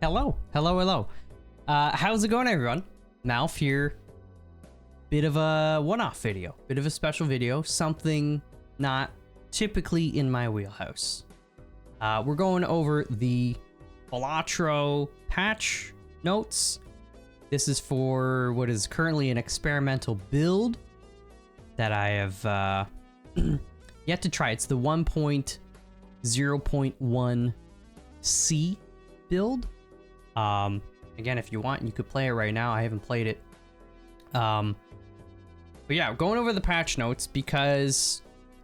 Hello. How's it going, everyone? Malf here. Bit of a one-off video, bit of a special video, something not typically in my wheelhouse. We're going over the Balatro patch notes. This is for what is currently an experimental build that I have yet to try. It's the 1.0.1C build. Again, if you want, you could play it right now. I haven't played it. But yeah, going over the patch notes because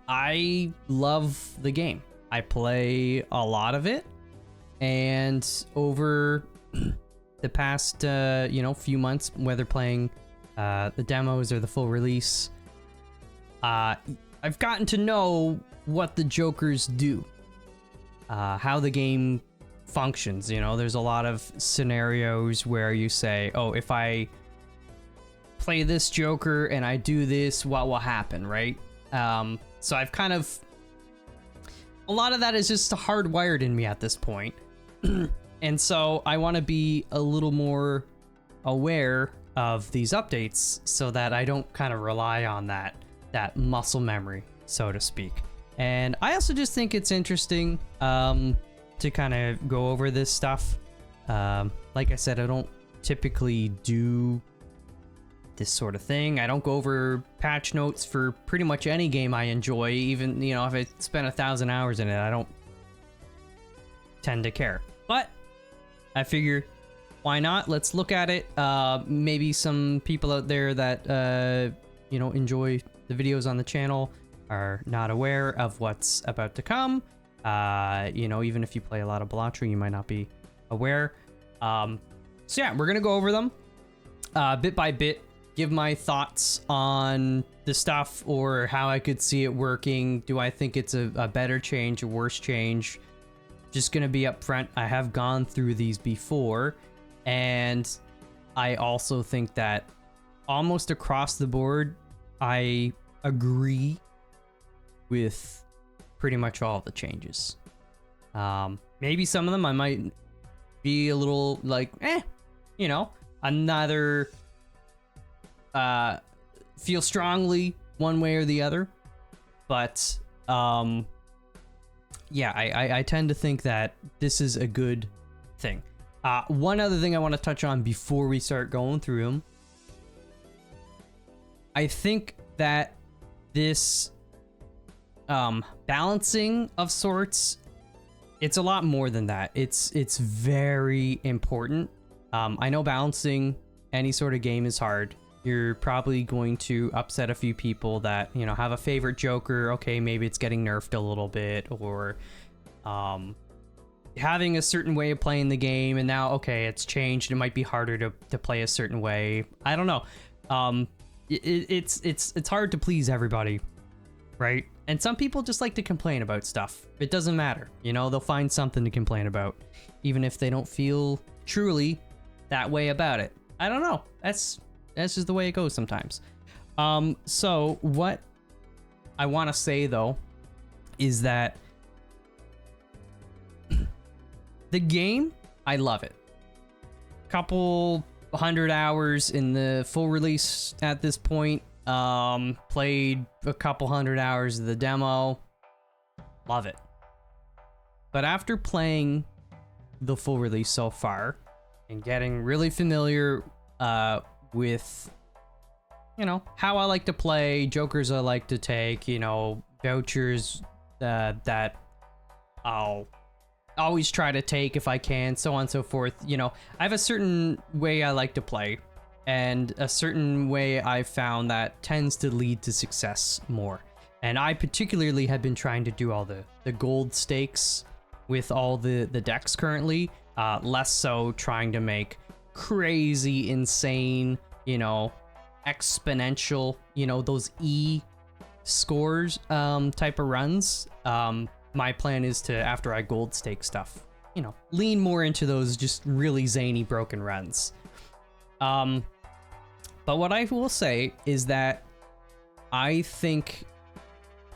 I love the game. I play a lot of it, and over the past few months, whether playing the demos or the full release, I've gotten to know what the Jokers do, how the game functions. You know, there's a lot of scenarios where you say, oh, if I play this Joker and I do this, what will happen, right? So I've kind of, a lot of that is just hardwired in me at this point. And so I want to be a little more aware of these updates so that I don't kind of rely on that muscle memory, so to speak. And I also just think it's interesting to kind of go over this stuff. Like I said, I don't typically do this sort of thing. I don't go over patch notes for pretty much any game I enjoy, even, you know, if I spent 1,000 hours in it, I don't tend to care. But I figure, why not? Let's look at it. Maybe some people out there that, enjoy the videos on the channel are not aware of what's about to come. Even if you play a lot of Balatro, you might not be aware. So yeah, we're gonna go over them bit by bit, give my thoughts on the stuff or how I could see it working. Do I think it's a better change, a worse change? Just gonna be upfront. I have gone through these before, and I also think that almost across the board, I agree with pretty much all of the changes. Maybe some of them I might be a little like, another feel strongly one way or the other. But yeah, I tend to think that this is a good thing. One other thing I want to touch on before we start going through them. I think that this balancing of sorts, it's a lot more than that. It's very important. I know balancing any sort of game is hard. You're probably going to upset a few people that, have a favorite Joker. Okay, maybe it's getting nerfed a little bit, or having a certain way of playing the game, and now, okay, it's changed. It might be harder to play a certain way. I don't know. It's hard to please everybody, right? And some people just like to complain about stuff. It doesn't matter. They'll find something to complain about, even if they don't feel truly that way about it. I don't know. That's just the way it goes sometimes. So what I want to say, though, is that the game, I love it. Couple 100 hours in the full release at this point. Played a couple 100 hours of the demo. Love it. But after playing the full release so far and getting really familiar with how I like to play, Jokers I like to take, vouchers that I'll always try to take if I can, so on and so forth. I have a certain way I like to play, and a certain way I've found that tends to lead to success more. And I particularly have been trying to do all the gold stakes with all the decks currently, less so trying to make crazy, insane, exponential, those E scores type of runs. My plan is to, after I gold stake stuff, lean more into those just really zany broken runs. But what I will say is that I think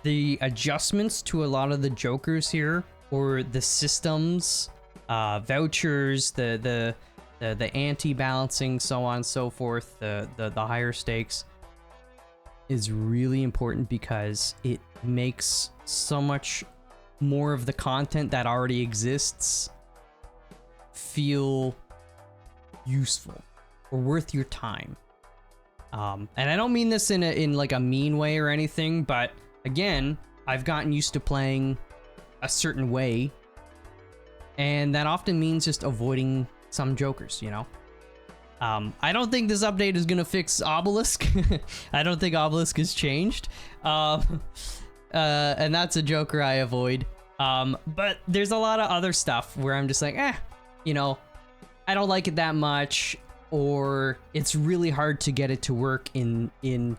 the adjustments to a lot of the Jokers here, or the systems, vouchers, the anti-balancing, so on and so forth, the higher stakes is really important because it makes so much more of the content that already exists feel useful or worth your time. And I don't mean this in like a mean way or anything, but again, I've gotten used to playing a certain way, and that often means just avoiding some jokers, you know? I don't think this update is gonna fix Obelisk. I don't think Obelisk has changed. And that's a joker I avoid. But there's a lot of other stuff where I'm just like, you know, I don't like it that much, or it's really hard to get it to work in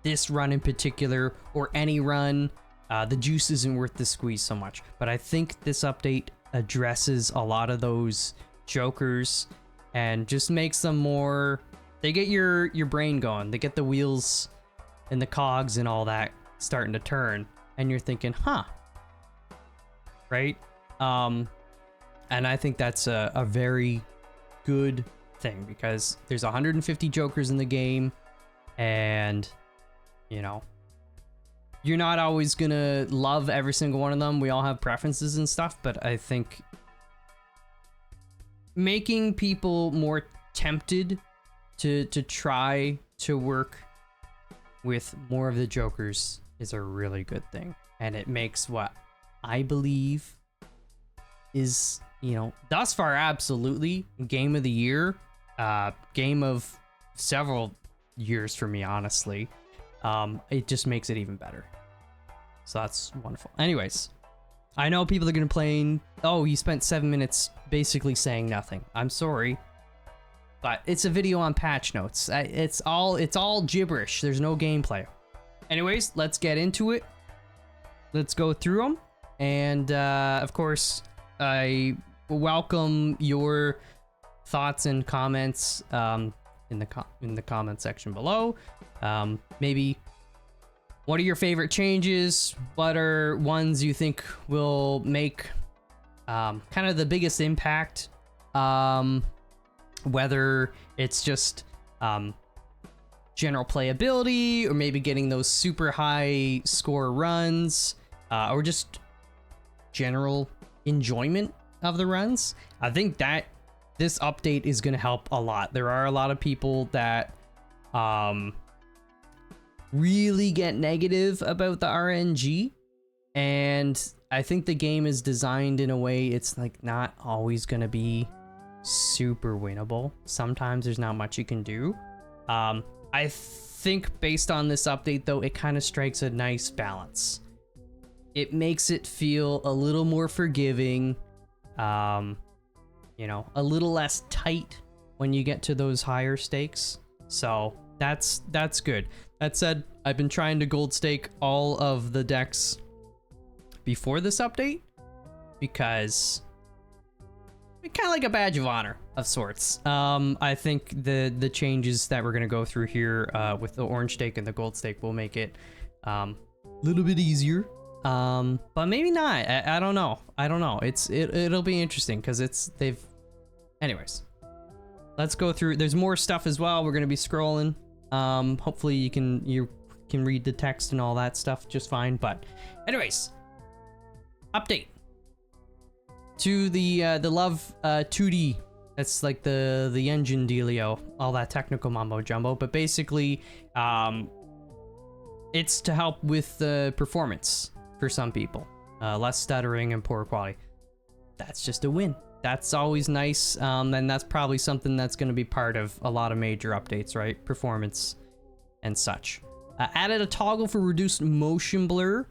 this run in particular, or any run. The juice isn't worth the squeeze so much. But I think this update addresses a lot of those jokers and just makes them more, they get your brain going, they get the wheels and the cogs and all that starting to turn, and you're thinking, right? And I think that's a very good thing, because there's 150 jokers in the game, and you know, you're not always gonna love every single one of them. We all have preferences and stuff, but I think making people more tempted to try to work with more of the jokers is a really good thing. And it makes what I believe is, you know, thus far, absolutely game of the year, game of several years for me, honestly. It just makes it even better. So that's wonderful. Anyways, I know people are gonna complain, oh, you spent 7 minutes basically saying nothing. I'm sorry, but it's a video on patch notes. It's all gibberish. There's no gameplay. Anyways, let's get into it. Let's go through them, and of course, I welcome your thoughts and comments in the comment section below. Maybe, what are your favorite changes? What are ones you think will make kind of the biggest impact? Whether it's just general playability, or maybe getting those super high score runs, or just general enjoyment of the runs. I think that this update is going to help a lot. There are a lot of people that really get negative about the RNG, and I think the game is designed in a way it's like not always going to be super winnable. Sometimes there's not much you can do. I think based on this update, though, it kind of strikes a nice balance. It makes it feel a little more forgiving, you know, a little less tight when you get to those higher stakes. So that's good. That said, I've been trying to gold stake all of the decks before this update, because it's kind of like a badge of honor of sorts. I think the changes that we're gonna go through here with the orange stake and the gold stake will make it a little bit easier. But maybe not. I don't know. It'll be interesting, because anyways, let's go through. There's more stuff as well. We're gonna be scrolling. Hopefully you can read the text and all that stuff just fine. But anyways, update to the Love 2D. That's like the engine dealio, all that technical mumbo jumbo. But basically, it's to help with the performance for some people, less stuttering and poor quality. That's just a win. That's always nice, and that's probably something that's going to be part of a lot of major updates, right? Performance and such. Added a toggle for reduced motion blur,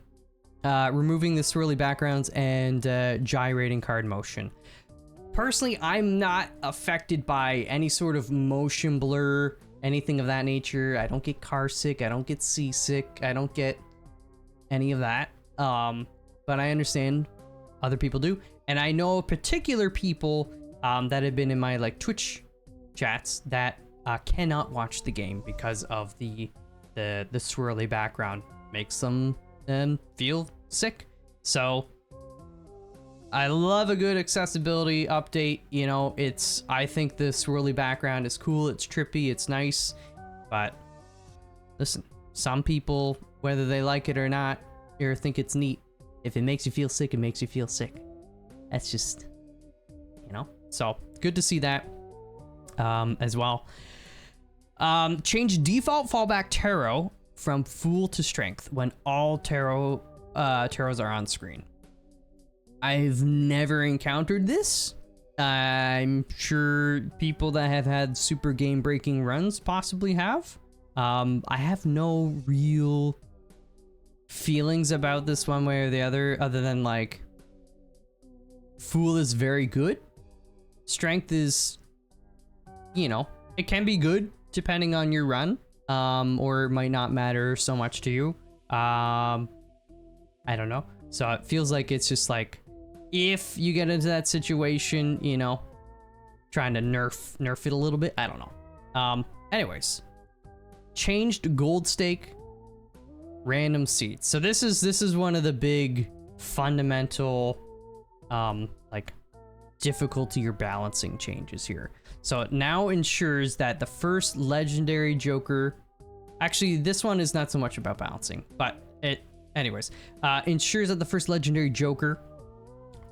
removing the swirly backgrounds and gyrating card motion. Personally, I'm not affected by any sort of motion blur, anything of that nature. I don't get car sick, I don't get seasick, I don't get any of that. But I understand other people do. And I know particular people that have been in my like Twitch chats that cannot watch the game because of the swirly background. Makes them feel sick. So I love a good accessibility update. You know, I think the swirly background is cool. It's trippy. It's nice. But listen, some people, whether they like it or not, or think it's neat, if it makes you feel sick, it makes you feel sick. That's just, you know. So good to see that as well. Change default fallback tarot from Fool to Strength when all tarots are on screen. I've never encountered this. I'm sure people that have had super game breaking runs possibly have. I have no real feelings about this one way or the other than like Fool is very good. Strength is, you know, it can be good depending on your run, or it might not matter so much to you. I don't know. So it feels like it's just like, if you get into that situation, you know, trying to nerf it a little bit. I don't know. Anyways, changed gold stake random seeds. So this is one of the big fundamental like difficulty or balancing changes here. So it now ensures that the first legendary joker, actually this one is not so much about balancing, but it anyways, ensures that the first legendary joker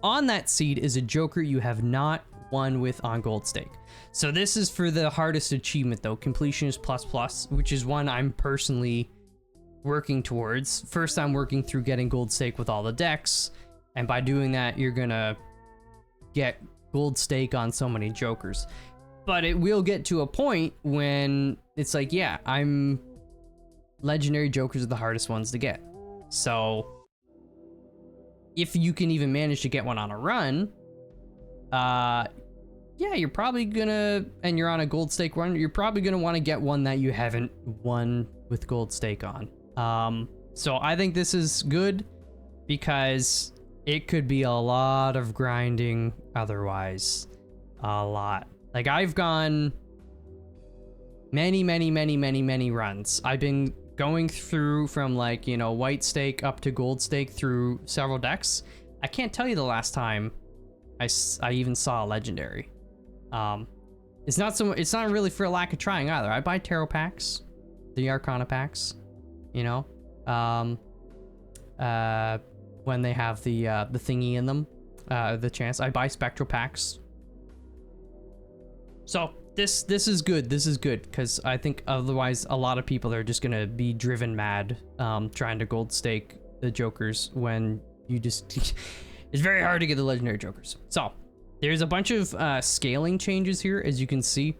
on that seed is a joker you have not won with on gold stake. So this is for the hardest achievement though, completionist plus, which is one I'm personally working towards. First, I'm working through getting gold stake with all the decks, and by doing that, you're gonna get gold stake on so many jokers. But it will get to a point when it's like, yeah, legendary jokers are the hardest ones to get. So if you can even manage to get one on a run, yeah, you're probably gonna, and you're on a gold stake run, you're probably gonna want to get one that you haven't won with gold stake on. So I think this is good because it could be a lot of grinding otherwise. A lot. Like I've gone many runs. I've been going through from like, you know, white stake up to gold stake through several decks. I can't tell you the last time I even saw a legendary. It's not really for a lack of trying either. I buy tarot packs, the Arcana packs, you know, when they have the thingy in them, the chance. I buy spectral packs. So this is good. This is good because I think otherwise a lot of people are just gonna be driven mad trying to gold stake the jokers when you just it's very hard to get the legendary jokers. So there's a bunch of scaling changes here, as you can see.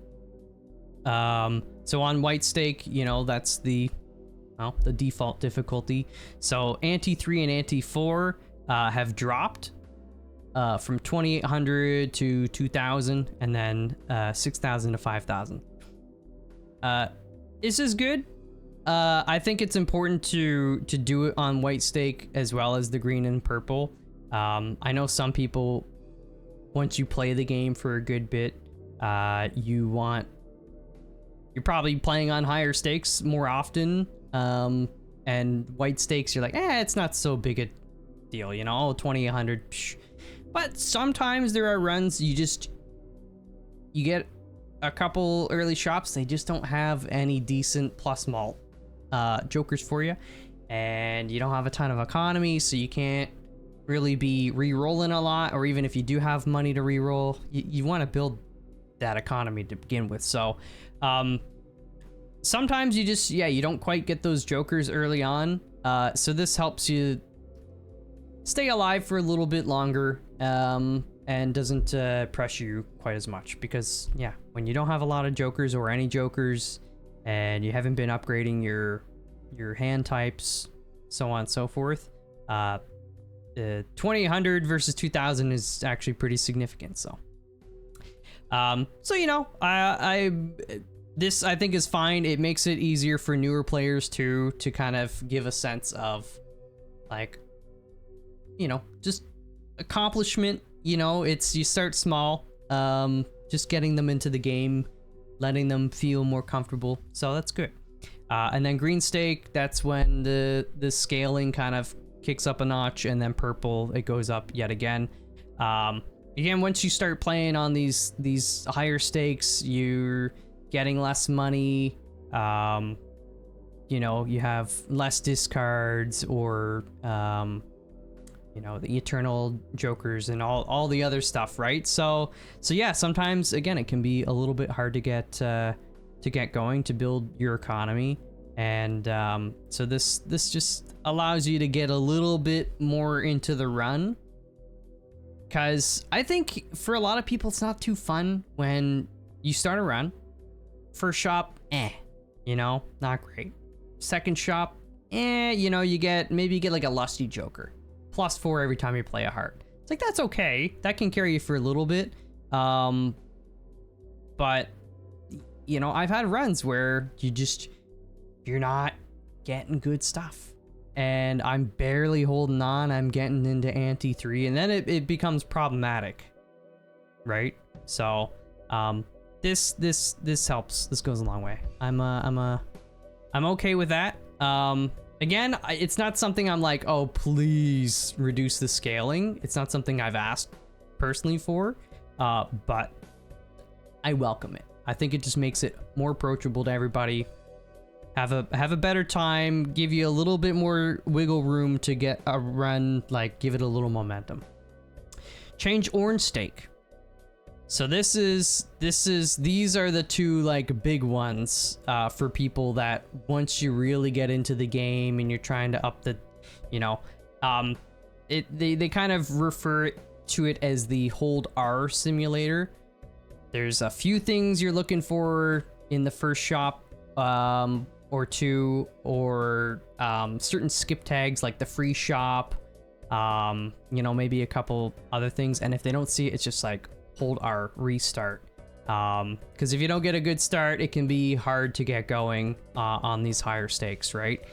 So on white stake, you know, that's the default difficulty. So ante 3 and ante 4 have dropped from 2800 to 2000, and then 6000 to 5000. This is good. I think it's important to do it on white stake as well as the green and purple. I know some people, once you play the game for a good bit, you're probably playing on higher stakes more often, and white stakes you're like, it's not so big a deal, you know, 2800. But sometimes there are runs you get a couple early shops, they just don't have any decent plus malt jokers for you, and you don't have a ton of economy, so you can't really be re-rolling a lot, or even if you do have money to re-roll, you want to build that economy to begin with. So sometimes you don't quite get those jokers early on, so this helps you stay alive for a little bit longer, and doesn't pressure you quite as much, because when you don't have a lot of jokers or any jokers, and you haven't been upgrading your hand types, so on and so forth, 2800 versus 2000 is actually pretty significant. So you know, this I think is fine. It makes it easier for newer players to kind of give a sense of, like, you know, just accomplishment. You know, it's, you start small, just getting them into the game, letting them feel more comfortable. So that's good. And then green stake, that's when the scaling kind of kicks up a notch, and then purple, it goes up yet again. Again, once you start playing on these higher stakes, you're getting less money. You know, you have less discards, or you know, the eternal jokers and all the other stuff, right? So yeah, sometimes again it can be a little bit hard to get going, to build your economy, and so this just allows you to get a little bit more into the run. Because I think for a lot of people it's not too fun when you start a run. First shop, you know, not great. Second shop, you know, maybe you get like a lusty joker. +4 every time you play a heart. It's like, that's okay. That can carry you for a little bit. But, you know, I've had runs where you're not getting good stuff. And I'm barely holding on. I'm getting into ante 3, and then it becomes problematic, right? So, this helps. This goes a long way. I'm okay with that. Again, it's not something I'm like, oh, please reduce the scaling. It's not something I've asked personally for, but I welcome it. I think it just makes it more approachable to everybody. Have a better time, give you a little bit more wiggle room to get a run, like give it a little momentum. Change orange stake. So these are the two like big ones for people that once you really get into the game and you're trying to up the, you know, they kind of refer to it as the hold R simulator. There's a few things you're looking for in the first shop, or two, or certain skip tags like the free shop, you know, maybe a couple other things. And if they don't see it, it's just like hold R, restart. Because if you don't get a good start, it can be hard to get going on these higher stakes, right?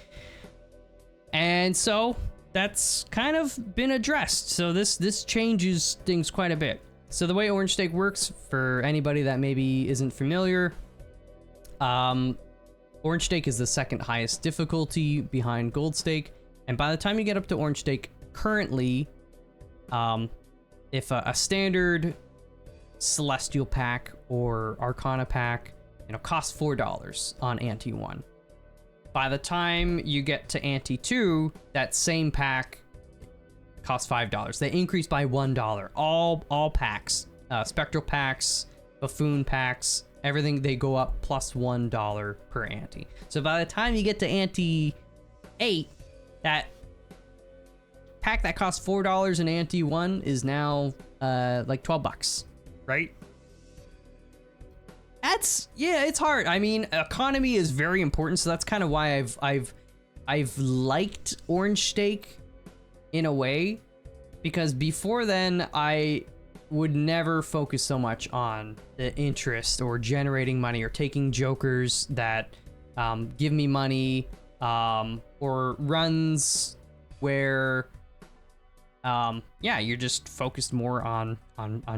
And so that's kind of been addressed. So this changes things quite a bit. So the way orange stake works, for anybody that maybe isn't familiar, orange stake is the second highest difficulty behind gold stake, and by the time you get up to orange stake, currently, if a standard celestial pack or arcana pack, you know, costs $4 on ante 1. By the time you get to ante 2, that same pack costs $5. They increase by $1. All packs, spectral packs, buffoon packs, everything, they go up plus $1 per ante. So by the time you get to ante 8, that pack that costs $4 in ante 1 is now like $12, right? Yeah, it's hard. I mean, economy is very important, so that's kind of why I've liked orange stake in a way, because before then I would never focus so much on the interest or generating money or taking jokers that give me money, or runs where yeah, you're just focused more on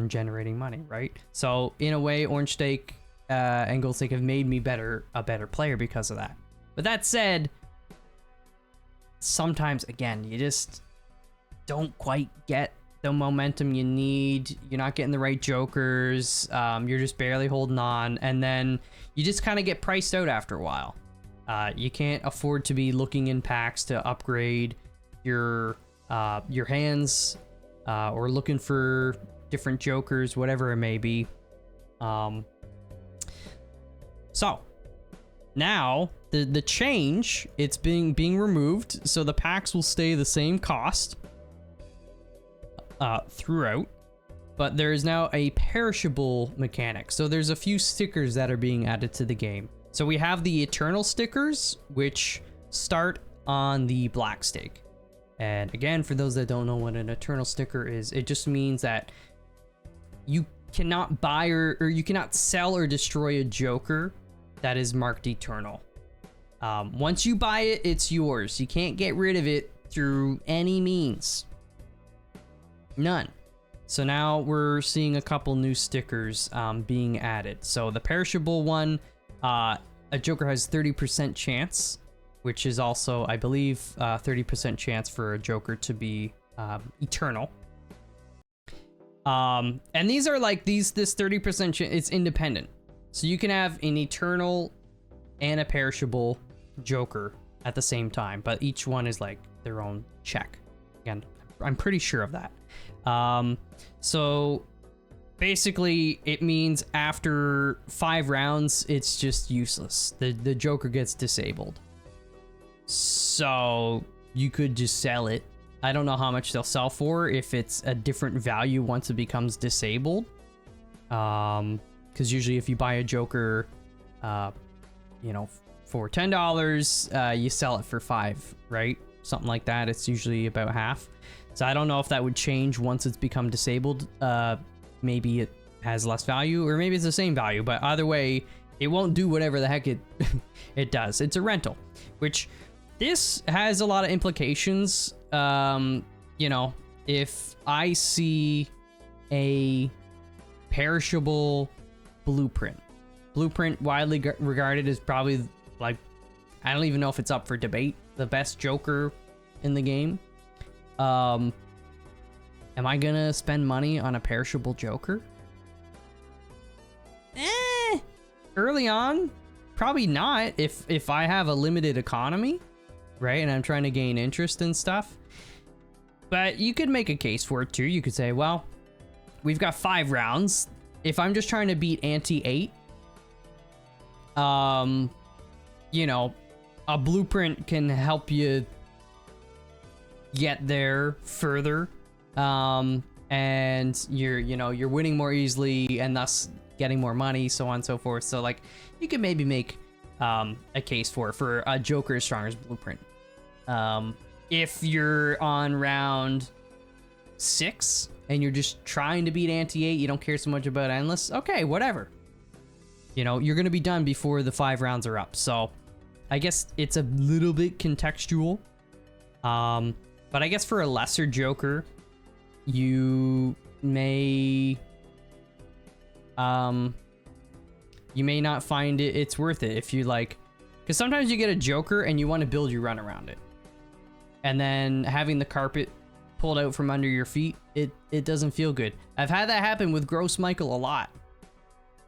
generating money, right? So in a way, orange stake and gold stake have made me a better player because of that. But that said, sometimes again, you just don't quite get the momentum you need. You're not getting the right jokers. You're just barely holding on, and then you just kind of get priced out after a while. You can't afford to be looking in packs to upgrade your hands, or looking for different jokers, whatever it may be. So now the change, it's being removed, so the packs will stay the same cost throughout, but there is now a perishable mechanic. So there's a few stickers that are being added to the game. So we have the eternal stickers, which start on the black stake. And again, for those that don't know what an eternal sticker is, it just means that you cannot buy or you cannot sell or destroy a joker that is marked eternal. Once you buy it, it's yours. You can't get rid of it through any means. None. So now we're seeing a couple new stickers being added. So the perishable one, a joker has 30% chance, which is also, I believe, 30% chance for a joker to be eternal. And these are like this 30% it's independent. So you can have an eternal and a perishable Joker at the same time, but each one is like their own check. Again, I'm pretty sure of that. So basically it means after 5 rounds, it's just useless. The Joker gets disabled. So you could just sell it. I don't know how much they'll sell for if it's a different value once it becomes disabled. Because usually if you buy a Joker, you know, for $10, you sell it for $5, right? Something like that. It's usually about half. So I don't know if that would change once it's become disabled. Maybe it has less value, or maybe it's the same value. But either way, it won't do whatever the heck it does. It's a rental, which this has a lot of implications. You know, if I see a perishable blueprint widely regarded as probably, like, I don't even know if it's up for debate, the best Joker in the game. Am I gonna spend money on a perishable Joker? Early on, probably not. If I have a limited economy, right, and I'm trying to gain interest in stuff. But you could make a case for it too. You could say, well, we've got 5 rounds. If I'm just trying to beat ante 8, you know, a blueprint can help you get there further. And you're winning more easily and thus getting more money, so on and so forth. So like you could maybe make a case for a Joker as strong as blueprint. If you're on round 6 and you're just trying to beat ante 8, you don't care so much about endless, okay, whatever. You know, you're gonna be done before the 5 rounds are up. So I guess it's a little bit contextual. But I guess for a lesser Joker, you may not find it's worth it if you like, because sometimes you get a Joker and you want to build your run around it, and then having the carpet pulled out from under your feet, it doesn't feel good. I've had that happen with Gross Michael a lot.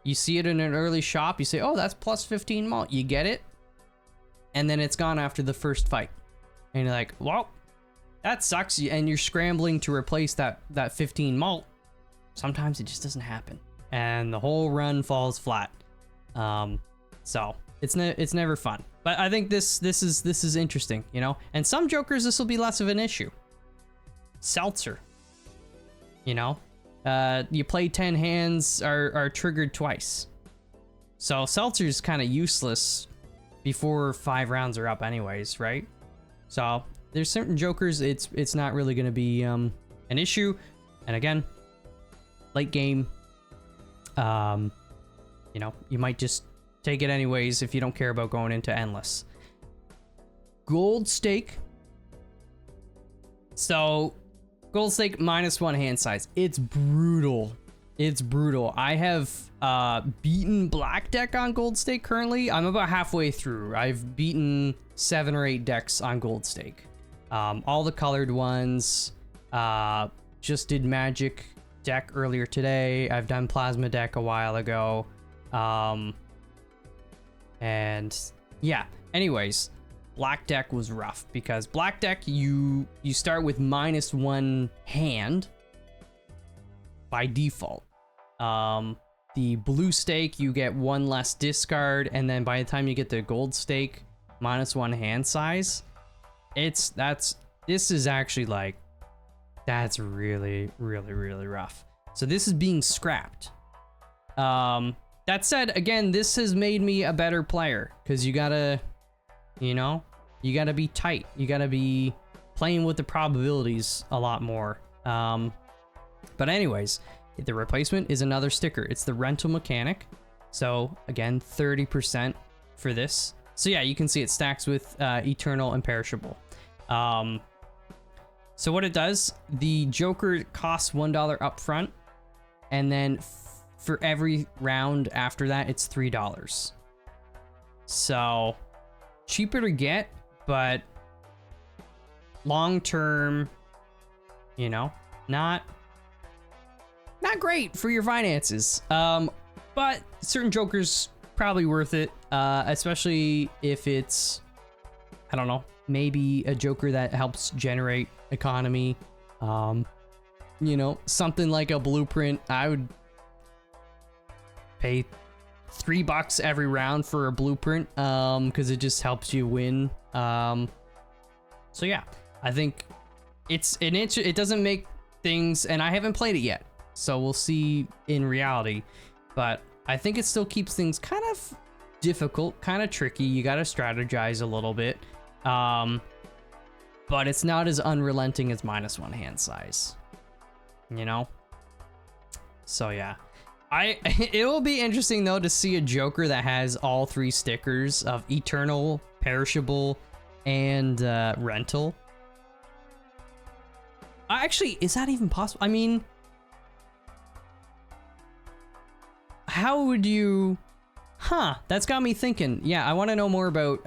You see it in an early shop, you say, oh, that's plus 15 malt, you get it, and then it's gone after the first fight, and you're like, well, that sucks, and you're scrambling to replace that 15 malt. Sometimes it just doesn't happen, and the whole run falls flat. So it's never fun. But I think this is interesting, you know. And some Jokers, this will be less of an issue. Seltzer, you know, you play 10 hands are triggered twice. So Seltzer's kind of useless before 5 rounds are up, anyways, right? So there's certain Jokers, it's not really going to be an issue. And again, late game, you know, you might just take it anyways if you don't care about going into endless. Gold stake. So gold stake -1 hand size. It's brutal. It's brutal. I have beaten black deck on gold stake currently. I'm about halfway through. I've beaten 7 or 8 decks on gold stake. All the colored ones. Just did magic deck earlier today. I've done plasma deck a while ago. And yeah, anyways, black deck was rough because black deck, you start with -1 hand by default. The blue stake, you get 1 less discard, and then by the time you get the gold stake, -1 hand size. This is actually like, that's really, really, really rough. So this is being scrapped. That said, again, this has made me a better player because you gotta, you know, you gotta be tight. You gotta be playing with the probabilities a lot more. But anyways, the replacement is another sticker. It's the rental mechanic. So again, 30% for this. So yeah, you can see it stacks with eternal and perishable. So what it does, the Joker costs $1 up front, and then for every round after that, it's $3. So cheaper to get, but long term, you know, not not great for your finances. But certain jokers probably worth it, especially if it's, I don't know, maybe a joker that helps generate economy. You know, something like a blueprint. I would pay $3 every round for a blueprint, because it just helps you win. So yeah, I think it doesn't make things, and I haven't played it yet, so we'll see in reality, but I think it still keeps things kind of difficult, kind of tricky. You got to strategize a little bit, but it's not as unrelenting as -1 hand size, you know? So yeah, it will be interesting though to see a joker that has all 3 stickers of eternal, perishable, and rental. Actually, is that even possible? I mean, how would you... Huh, that's got me thinking. Yeah, I want to know more about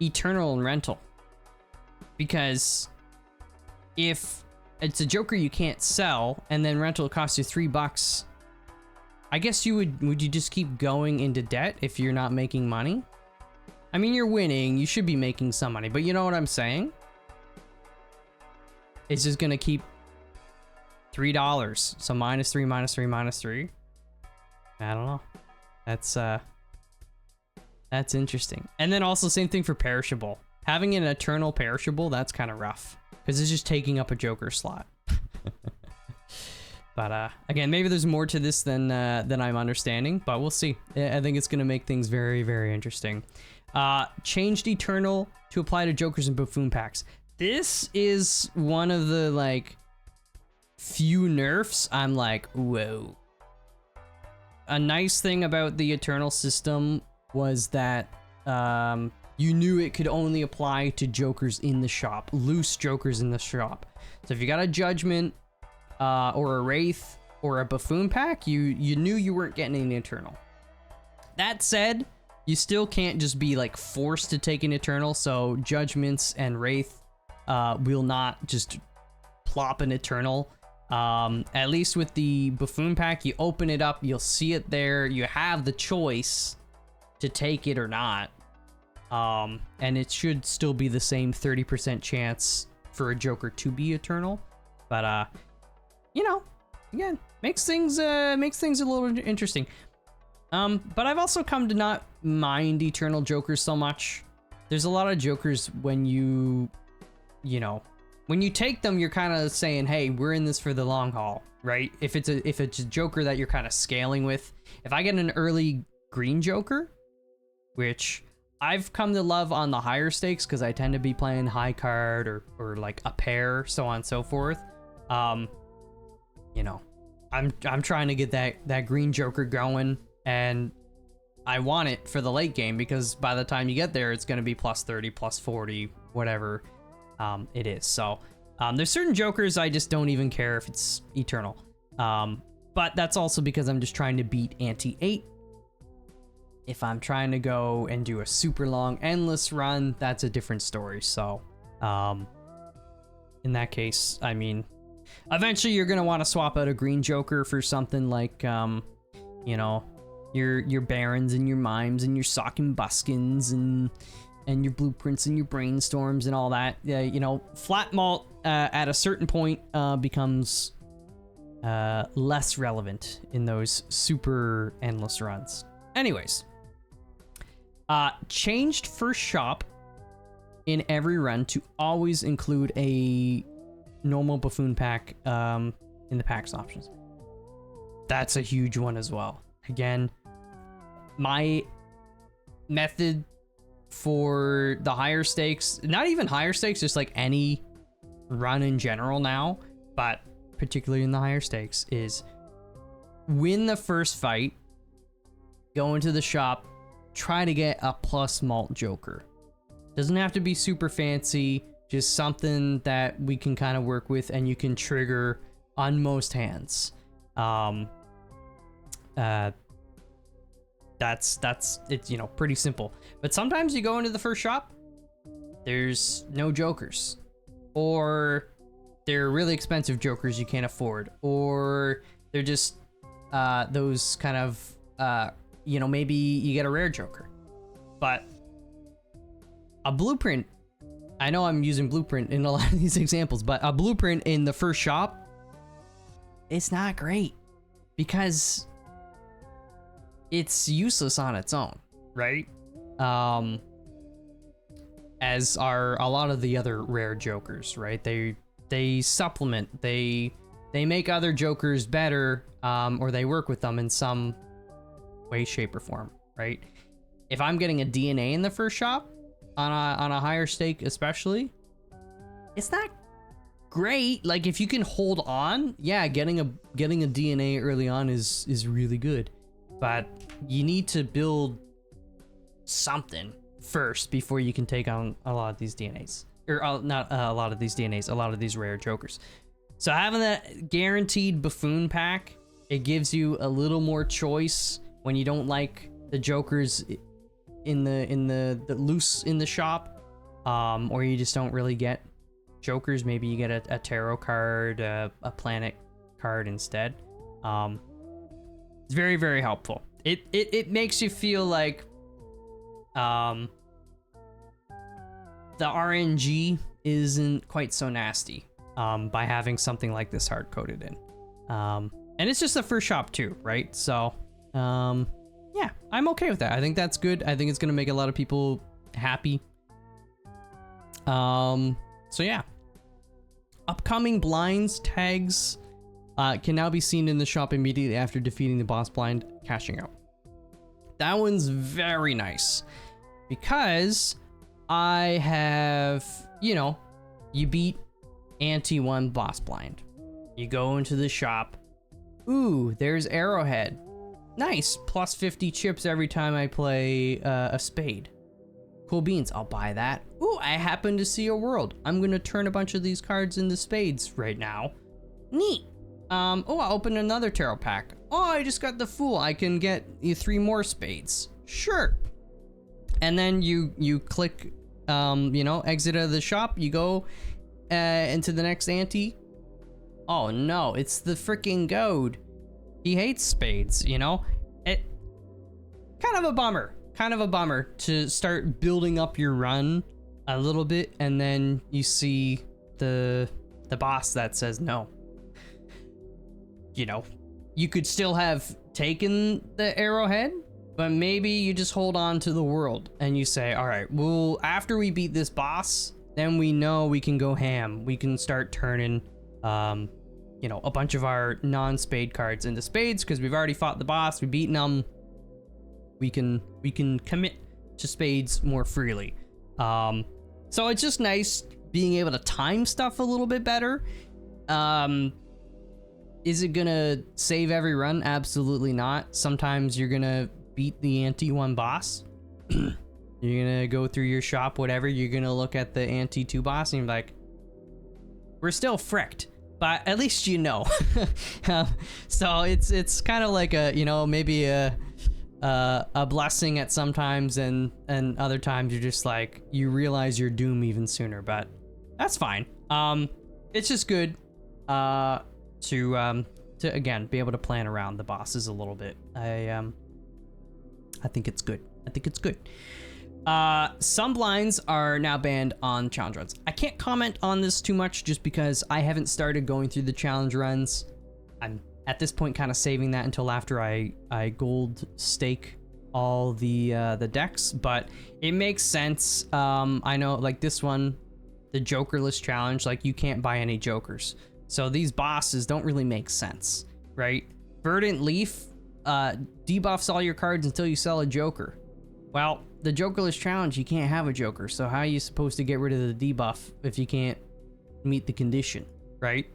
eternal and rental. Because if it's a joker you can't sell, and then rental costs you $3, I guess would you just keep going into debt if you're not making money? I mean, you're winning, you should be making some money, but you know what I'm saying? It's just gonna keep $3. So -3, -3, -3. I don't know. That's interesting. And then also same thing for perishable. Having an eternal perishable, that's kind of rough, because it's just taking up a joker slot. But again, maybe there's more to this than I'm understanding, but we'll see. I think it's gonna make things very, very interesting. Changed eternal to apply to jokers and buffoon packs. This is one of the like few nerfs I'm like, whoa. A nice thing about the eternal system was that you knew it could only apply to jokers in the shop, loose jokers in the shop. So if you got a judgment or a wraith or a buffoon pack, you knew you weren't getting an eternal. That said, you still can't just be like forced to take an eternal, so judgments and wraith will not just plop an eternal. At least with the buffoon pack, you open it up, you'll see it there, you have the choice to take it or not. And it should still be the same 30% chance for a joker to be eternal. But you know, again, makes things a little interesting. But I've also come to not mind eternal jokers so much. There's a lot of jokers when you know, when you take them, you're kind of saying, hey, we're in this for the long haul, right? If it's a joker that you're kind of scaling with. If I get an early green joker, which I've come to love on the higher stakes because I tend to be playing high card or like a pair, so on and so forth. You know, I'm trying to get that green joker going, and I want it for the late game because by the time you get there, it's going to be +30, +40, whatever it is. So there's certain jokers I just don't even care if it's eternal. But that's also because I'm just trying to beat ante-8. If I'm trying to go and do a super long endless run, that's a different story. So in that case, I mean, eventually you're gonna want to swap out a green joker for something like you know, your barons and your mimes and your sock and buskins and your blueprints and your brainstorms and all that. You know, flat malt at a certain point becomes less relevant in those super endless runs. Anyways, changed first shop in every run to always include a normal buffoon pack in the packs options. That's a huge one as well. Again, my method for the higher stakes, not even higher stakes, just like any run in general now, but particularly in the higher stakes, is win the first fight, go into the shop, try to get a plus malt joker. Doesn't have to be super fancy, just something that we can kind of work with and you can trigger on most hands. That's it's, you know, pretty simple. But sometimes you go into the first shop, there's no jokers, or they're really expensive jokers you can't afford, or they're just those kind of you know, maybe you get a rare joker. But a blueprint, I know I'm using blueprint in a lot of these examples, but a blueprint in the first shop, it's not great because it's useless on its own, right? As are a lot of the other rare jokers, right? They supplement, they make other jokers better, or they work with them in some way, shape, or form, right? If I'm getting a DNA in the first shop, on a higher stake especially, it's not great. Like, if you can hold on, yeah, getting a DNA early on is really good, but you need to build something first before you can take on a lot of these DNAs, or not a lot of these DNAs, a lot of these rare jokers. So having that guaranteed Buffoon pack, it gives you a little more choice when you don't like the jokers in the loose in the shop, or you just don't really get jokers. Maybe you get a tarot card, a planet card instead. It's very, very helpful. It makes you feel like the RNG isn't quite so nasty by having something like this hard coded in, and it's just the first shop too, right? So yeah, I'm okay with that. I think that's good. I think it's gonna make a lot of people happy. So yeah, upcoming blinds tags can now be seen in the shop immediately after defeating the boss blind, cashing out. That one's very nice because I have, you know, you beat Ante 1 boss blind. You go into the shop. Ooh, there's Arrowhead. Nice, plus 50 chips every time I play a spade. Cool beans, I'll buy that. Ooh, I happen to see a world. I'm gonna turn a bunch of these cards into spades right now. Neat. Oh, I opened another tarot pack. Oh, I just got the Fool. I can get 3 more spades. Sure. And then you click, you know, exit out of the shop. You go into the next ante. Oh no, it's the freaking goat. He hates spades, you know? It kind of a bummer to start building up your run a little bit, and then you see the boss that says no. You know, you could still have taken the Arrowhead, but maybe you just hold on to the world and you say, all right, well, after we beat this boss, then we know we can go ham. We can start turning you know, a bunch of our non-spade cards into spades because we've already fought the boss, we've beaten them. We can commit to spades more freely. So it's just nice being able to time stuff a little bit better. Is it gonna save every run? Absolutely not. Sometimes you're gonna beat the Ante 1 boss. You're gonna go through your shop, whatever. You're gonna look at the Ante 2 boss and you're like, we're still fricked. But at least you know. So it's kind of like a, you know, maybe a blessing at some times, and other times you're just like, you realize your doom even sooner. But that's fine. It's just good to again be able to plan around the bosses a little bit. I think it's good. I think it's good. Some blinds are now banned on challenge runs. I can't comment on this too much just because I haven't started going through the challenge runs. I'm at this point kind of saving that until after I gold stake all the decks, but it makes sense. I know, like this one, the Jokerless challenge, like you can't buy any jokers. So these bosses don't really make sense, right? Verdant Leaf debuffs all your cards until you sell a joker. Well, the Jokerless challenge, you can't have a joker, so how are you supposed to get rid of the debuff if you can't meet the condition, right?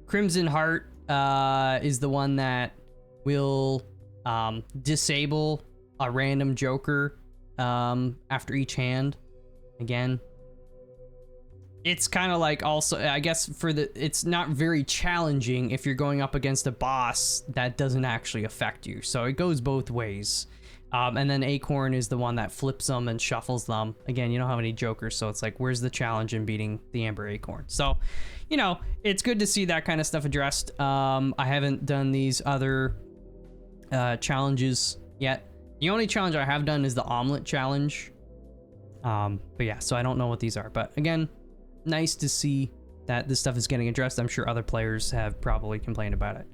Crimson Heart is the one that will disable a random joker after each hand. Again, it's kind of like, also, I guess, it's not very challenging if you're going up against a boss that doesn't actually affect you. So it goes both ways. And then Acorn is the one that flips them and shuffles them. Again, you don't have any jokers, so it's like, where's the challenge in beating the Amber Acorn? So, you know, it's good to see that kind of stuff addressed. I haven't done these other challenges yet. The only challenge I have done is the omelet challenge. But yeah, so I don't know what these are. But again, nice to see that this stuff is getting addressed. I'm sure other players have probably complained about it.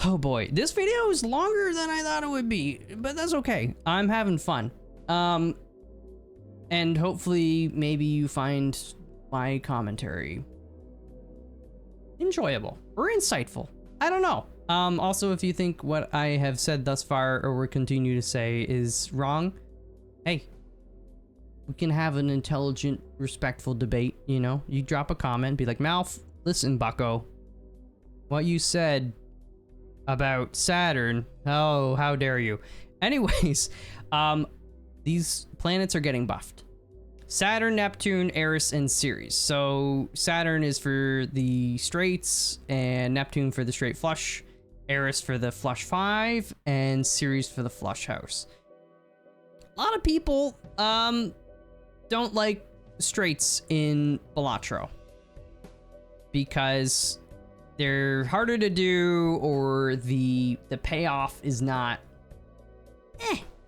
Oh boy, this video is longer than I thought it would be, but that's okay. I'm having fun. And hopefully maybe you find my commentary enjoyable or insightful. I don't know. Also, if you think what I have said thus far or will continue to say is wrong, hey, we can have an intelligent, respectful debate, you know? You drop a comment, be like, Malf, listen, bucko, what you said about Saturn, oh, how dare you. Anyways, these planets are getting buffed. Saturn, Neptune, Eris, and Ceres. So Saturn is for the straights, and Neptune for the straight flush, Eris for the flush 5, and Ceres for the flush house. A lot of people don't like straights in Balatro because they're harder to do, or the payoff is not,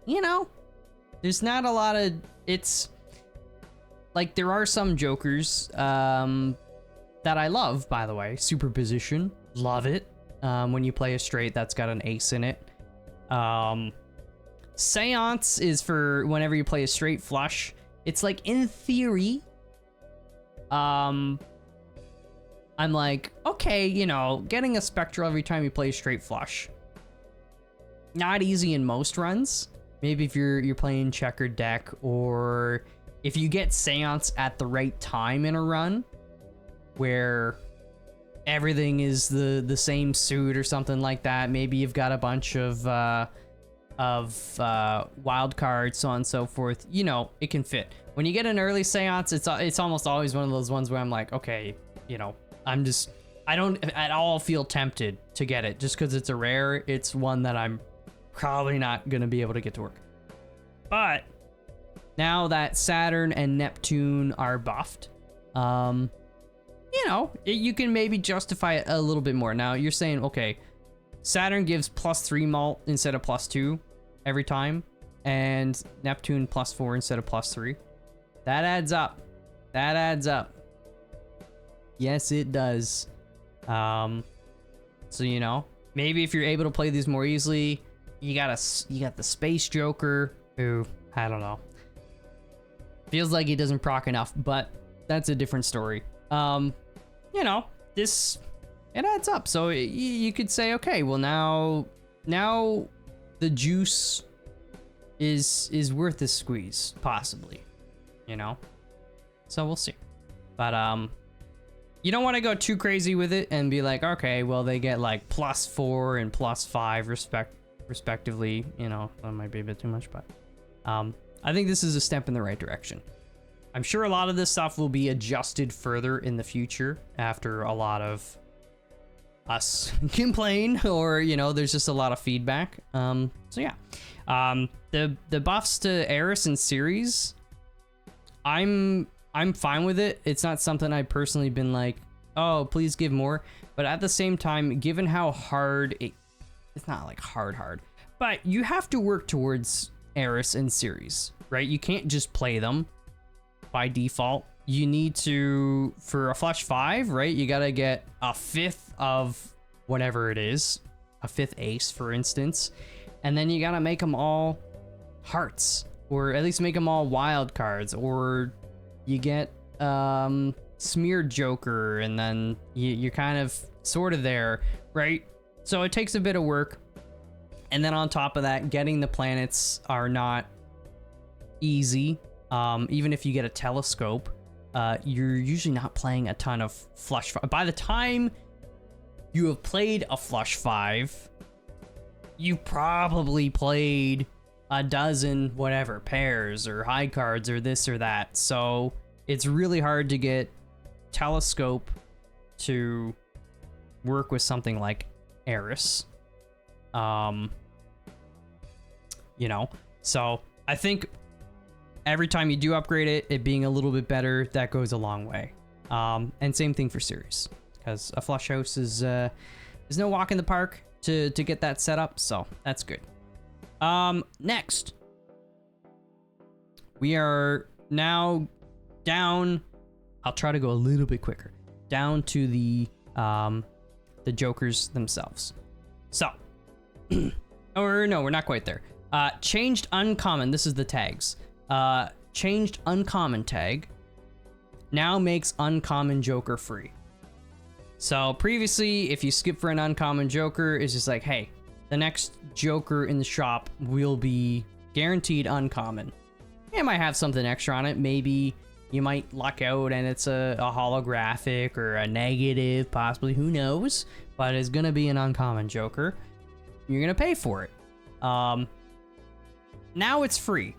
you know, there's not a lot of, it's like, there are some jokers that I love, by the way. Superposition, love it. When you play a straight that's got an ace in it. Seance is for whenever you play a straight flush. It's like, in theory, I'm like, okay, you know, getting a spectral every time you play a straight flush, not easy in most runs. Maybe if you're playing checkered deck, or if you get Seance at the right time in a run where everything is the same suit or something like that. Maybe you've got a bunch of wild cards, so on and so forth. You know, it can fit. When you get an early Seance, it's almost always one of those ones where I'm like, okay, you know, I don't at all feel tempted to get it just because it's a rare. It's one that I'm probably not gonna be able to get to work. But now that Saturn and Neptune are buffed, you know, you can maybe justify it a little bit more. Now you're saying, okay, Saturn gives +3 malt instead of +2 every time, and Neptune +4 instead of +3. That adds up. That adds up. Yes, it does. So, you know, maybe if you're able to play these more easily, you got the Space Joker, who, I don't know, feels like he doesn't proc enough, but that's a different story. You know, it adds up. So you could say, okay, well now the juice is worth the squeeze, possibly, you know? So we'll see. But, you don't want to go too crazy with it and be like, okay, well, they get like +4 and +5 respectively. You know, that might be a bit too much, but I think this is a step in the right direction. I'm sure a lot of this stuff will be adjusted further in the future after a lot of us complain, or, you know, there's just a lot of feedback. So yeah, the buffs to Eris and Ceres, I'm fine with it. It's not something I've personally been like, oh, please give more. But at the same time, given how hard it's not like hard, but you have to work towards Eris and Ceres, right? You can't just play them by default. You need to, for a flush 5, right? You gotta get a 5th of whatever it is, a 5th ace, for instance, and then you gotta make them all hearts, or at least make them all wild cards, or you get smeared Joker, and then you're kind of sort of there, right? So it takes a bit of work. And then on top of that, getting the planets are not easy. Even if you get a telescope, you're usually not playing a ton of flush 5. By the time you have played a flush 5, you've probably played a dozen whatever pairs or high cards or this or that. So it's really hard to get telescope to work with something like Eris. you know? So I think every time you do upgrade it, it being a little bit better, that goes a long way. And same thing for series, because a flush house is no walk in the park to get that set up, so that's good. Next, we are now down. I'll try to go a little bit quicker. Down to the jokers themselves. So, or no, we're not quite there. Changed uncommon. This is the tags. Changed uncommon tag now makes uncommon joker free. So previously, if you skip for an uncommon joker, it's just like, hey, the next joker in the shop will be guaranteed uncommon. It might have something extra on it. Maybe you might luck out and it's a holographic or a negative, possibly, who knows? But it's gonna be an uncommon joker. You're gonna pay for it. Now it's free.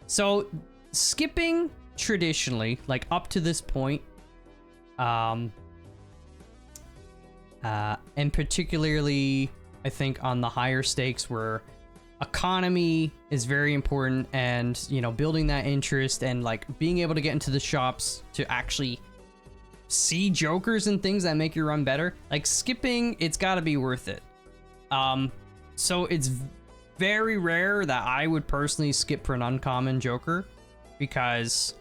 So skipping traditionally, like up to this point, and particularly I think on the higher stakes where economy is very important, and you know, building that interest and like being able to get into the shops to actually see jokers and things that make your run better, like skipping, it's got to be worth it. So it's very rare that I would personally skip for an uncommon joker, because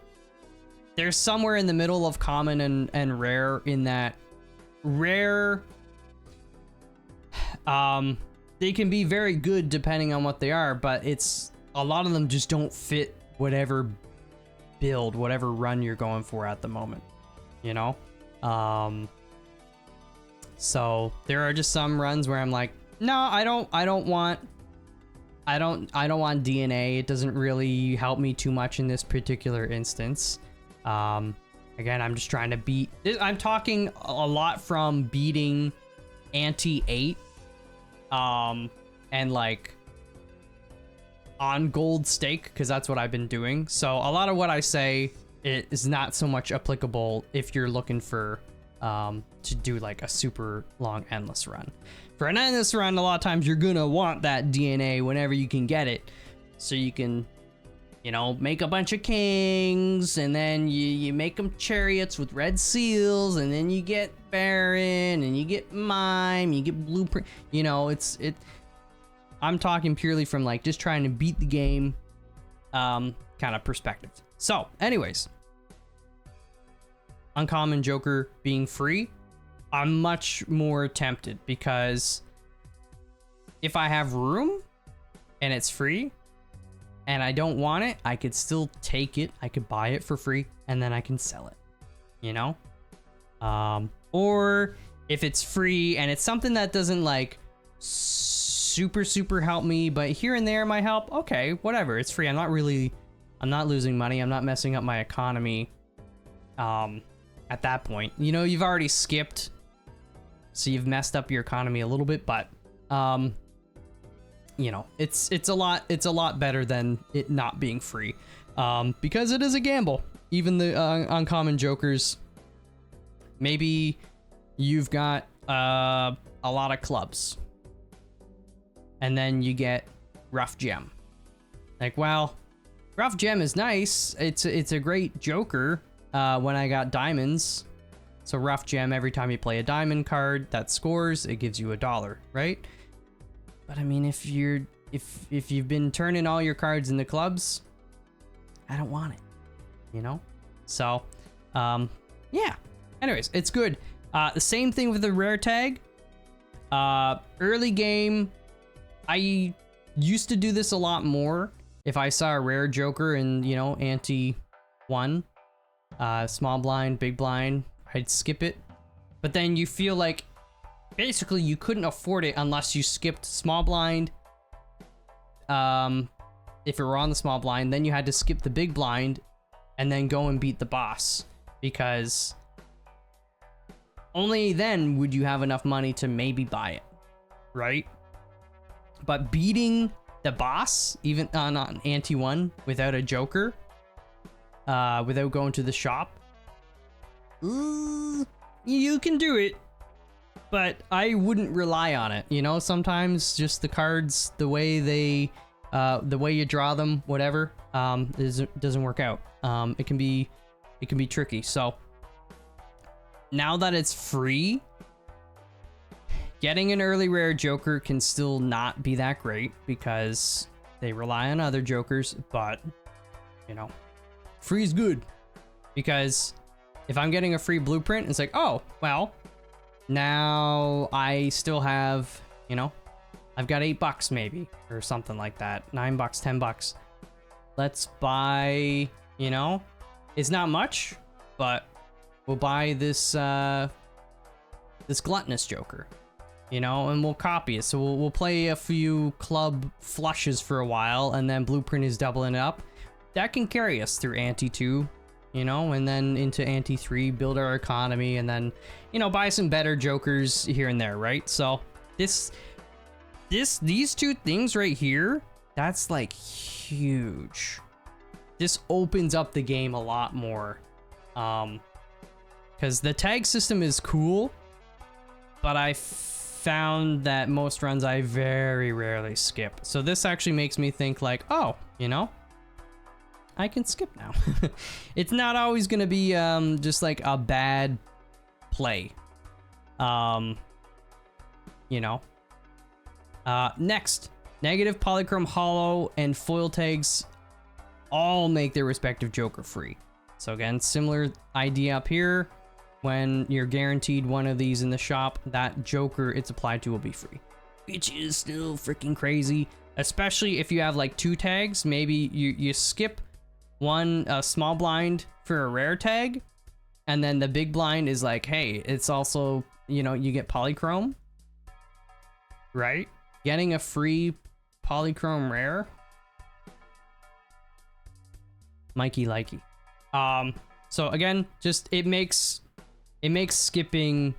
there's somewhere in the middle of common and rare, in that rare, they can be very good depending on what they are, but it's a lot of them just don't fit whatever build, whatever run you're going for at the moment, you know? So there are just some runs where I'm like, no, I don't want DNA. It doesn't really help me too much in this particular instance. Again, I'm just trying to beat, I'm talking a lot from beating ante 8, and like on gold stake, because that's what I've been doing. So a lot of what I say is not so much applicable if you're looking for to do like a super long endless run. For an endless run, a lot of times you're gonna want that DNA whenever you can get it, so you can, you know, make a bunch of kings, and then you make them chariots with red seals, and then you get Baron, and you get Mime, you get Blueprint. You know, I'm talking purely from like just trying to beat the game kind of perspective. So anyways, uncommon joker being free, I'm much more tempted, because if I have room and it's free and I don't want it, I could still take it. I could buy it for free and then I can sell it, you know? Or if it's free and it's something that doesn't like super help me, but here and there might help, okay, whatever, it's free. I'm not losing money. I'm not messing up my economy at that point. You know, you've already skipped, so you've messed up your economy a little bit, but you know, it's a lot better than it not being free, because it is a gamble. Even the uncommon jokers, maybe you've got a lot of clubs, and then you get rough gem. Like, well, rough gem is nice. It's a great joker when I got diamonds. So rough gem, every time you play a diamond card that scores, it gives you $1, right? But I mean, if you've been turning all your cards into clubs, I don't want it, you know? So, yeah. Anyways, it's good. The same thing with the rare tag. Early game, I used to do this a lot more. If I saw a rare joker in, you know, ante 1, small blind, big blind, I'd skip it. But then you feel like basically you couldn't afford it unless you skipped small blind. If it were on the small blind, then you had to skip the big blind and then go and beat the boss, because only then would you have enough money to maybe buy it, right? But beating the boss, even on ante 1 without a joker, without going to the shop, you can do it, but I wouldn't rely on it. You know, sometimes just the cards, the way they the way you draw them, whatever, doesn't work out. It can be tricky. So now that it's free, getting an early rare Joker can still not be that great because they rely on other Jokers, but, you know, free is good. Because if I'm getting a free blueprint, it's like, oh, well, now I still have, you know, I've got $8 maybe, or something like that. $9, $10. Let's buy, you know, it's not much, but we'll buy this, this gluttonous Joker. You know, and we'll copy it. So we'll play a few club flushes for a while, and then blueprint is doubling up. That can carry us through ante 2, you know, and then into ante 3, build our economy, and then, you know, buy some better Jokers here and there, right? So these two things right here, that's like huge. This opens up the game a lot more, because the tag system is cool, but I found that most runs I very rarely skip. So this actually makes me think like, oh, you know, I can skip now. It's not always gonna be just like a bad play. You know. Next, negative, polychrome, hollow, and foil tags all make their respective Joker free. So again, similar idea up here. When you're guaranteed one of these in the shop, that Joker it's applied to will be free. Which is still freaking crazy. Especially if you have like 2 tags. Maybe you skip one small blind for a rare tag. And then the big blind is like, hey, it's also, you know, you get polychrome. Right? Getting a free polychrome rare. Mikey likey. So again, just it makes skipping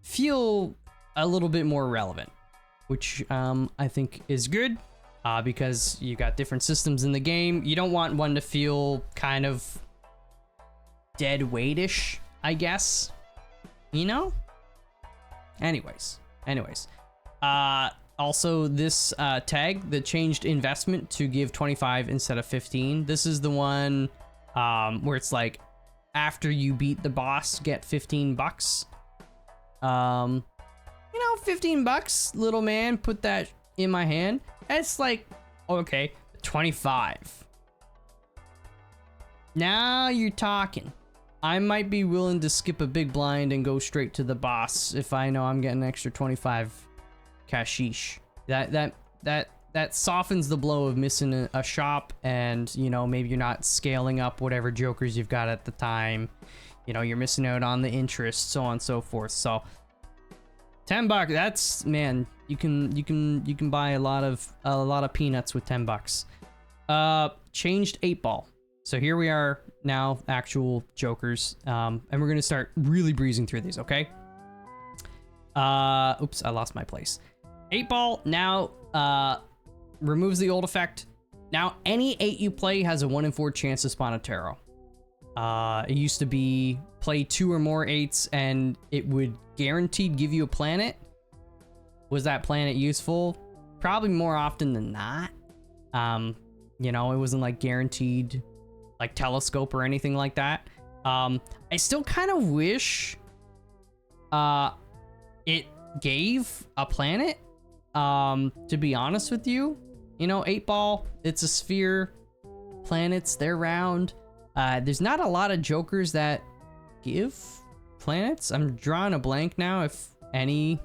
feel a little bit more relevant, which I think is good because you got different systems in the game. You don't want one to feel kind of dead weightish, I guess, you know? Anyways. Also this tag that changed investment to give 25 instead of 15. This is the one where it's like, after you beat the boss, get $15. You know, $15, little man, put that in my hand. It's like, okay, 25. Now you're talking. I might be willing to skip a big blind and go straight to the boss if I know I'm getting an extra 25 cashish. That softens the blow of missing a shop, and, you know, maybe you're not scaling up whatever Jokers you've got at the time. You know, you're missing out on the interest, so on and so forth. So $10, that's, man, you can buy a lot of peanuts with $10. Changed 8-ball. So here we are now, actual Jokers, and we're gonna start really breezing through these, okay? Oops, I lost my place. 8-ball now removes the old effect. Now any 8 you play has a 1 in 4 chance to spawn a tarot. It used to be play 2 or more 8s and it would guaranteed give you a planet. Was that planet useful? Probably more often than not. You know, it wasn't like guaranteed like telescope or anything like that. I still kind of wish it gave a planet, to be honest with you. You know, 8-ball, it's a sphere. Planets, they're round. There's not a lot of Jokers that give planets. I'm drawing a blank now if any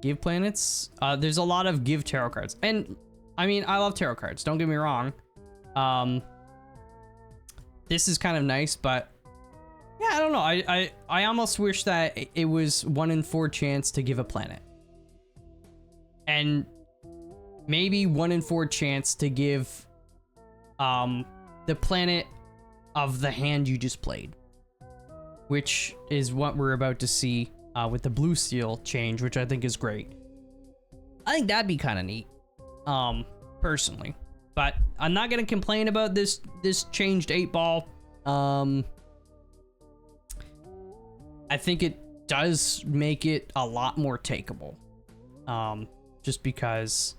give planets. There's a lot of give tarot cards. And, I mean, I love tarot cards, don't get me wrong. This is kind of nice, but yeah, I don't know. I almost wish that it was 1 in 4 chance to give a planet. And maybe 1 in 4 chance to give the planet of the hand you just played, which is what we're about to see with the blue steel change, which I think is great. I think that'd be kind of neat, personally. But I'm not gonna complain about this changed 8-ball. I think it does make it a lot more takeable. just because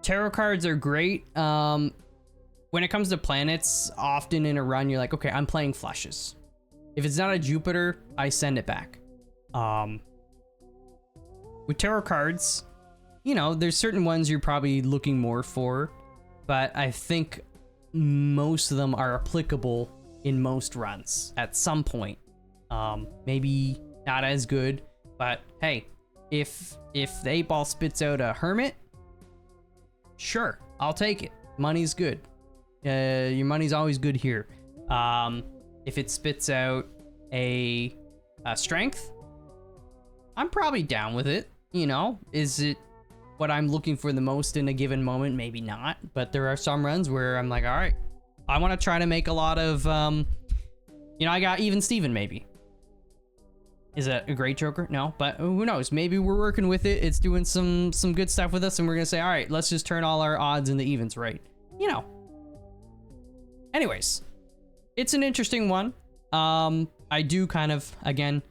tarot cards are great. When it comes to planets, often in a run, you're like, okay, I'm playing flushes. If it's not a Jupiter, I send it back. With tarot cards, you know, there's certain ones you're probably looking more for, but I think most of them are applicable in most runs at some point. Maybe not as good, but hey, if the 8-ball spits out a hermit, sure, I'll take it. Money's good. Your money's always good here. If it spits out a strength, I'm probably down with it. You know, is it what I'm looking for the most in a given moment? Maybe not, but there are some runs where I'm like, all right, I want to try to make a lot of, you know, I got even Steven maybe. Is that a great Joker? No, but who knows? Maybe we're working with it. It's doing some good stuff with us, and we're gonna say, all right, let's just turn all our odds into evens, right? You know. Anyways, it's an interesting one. I do kind of, again,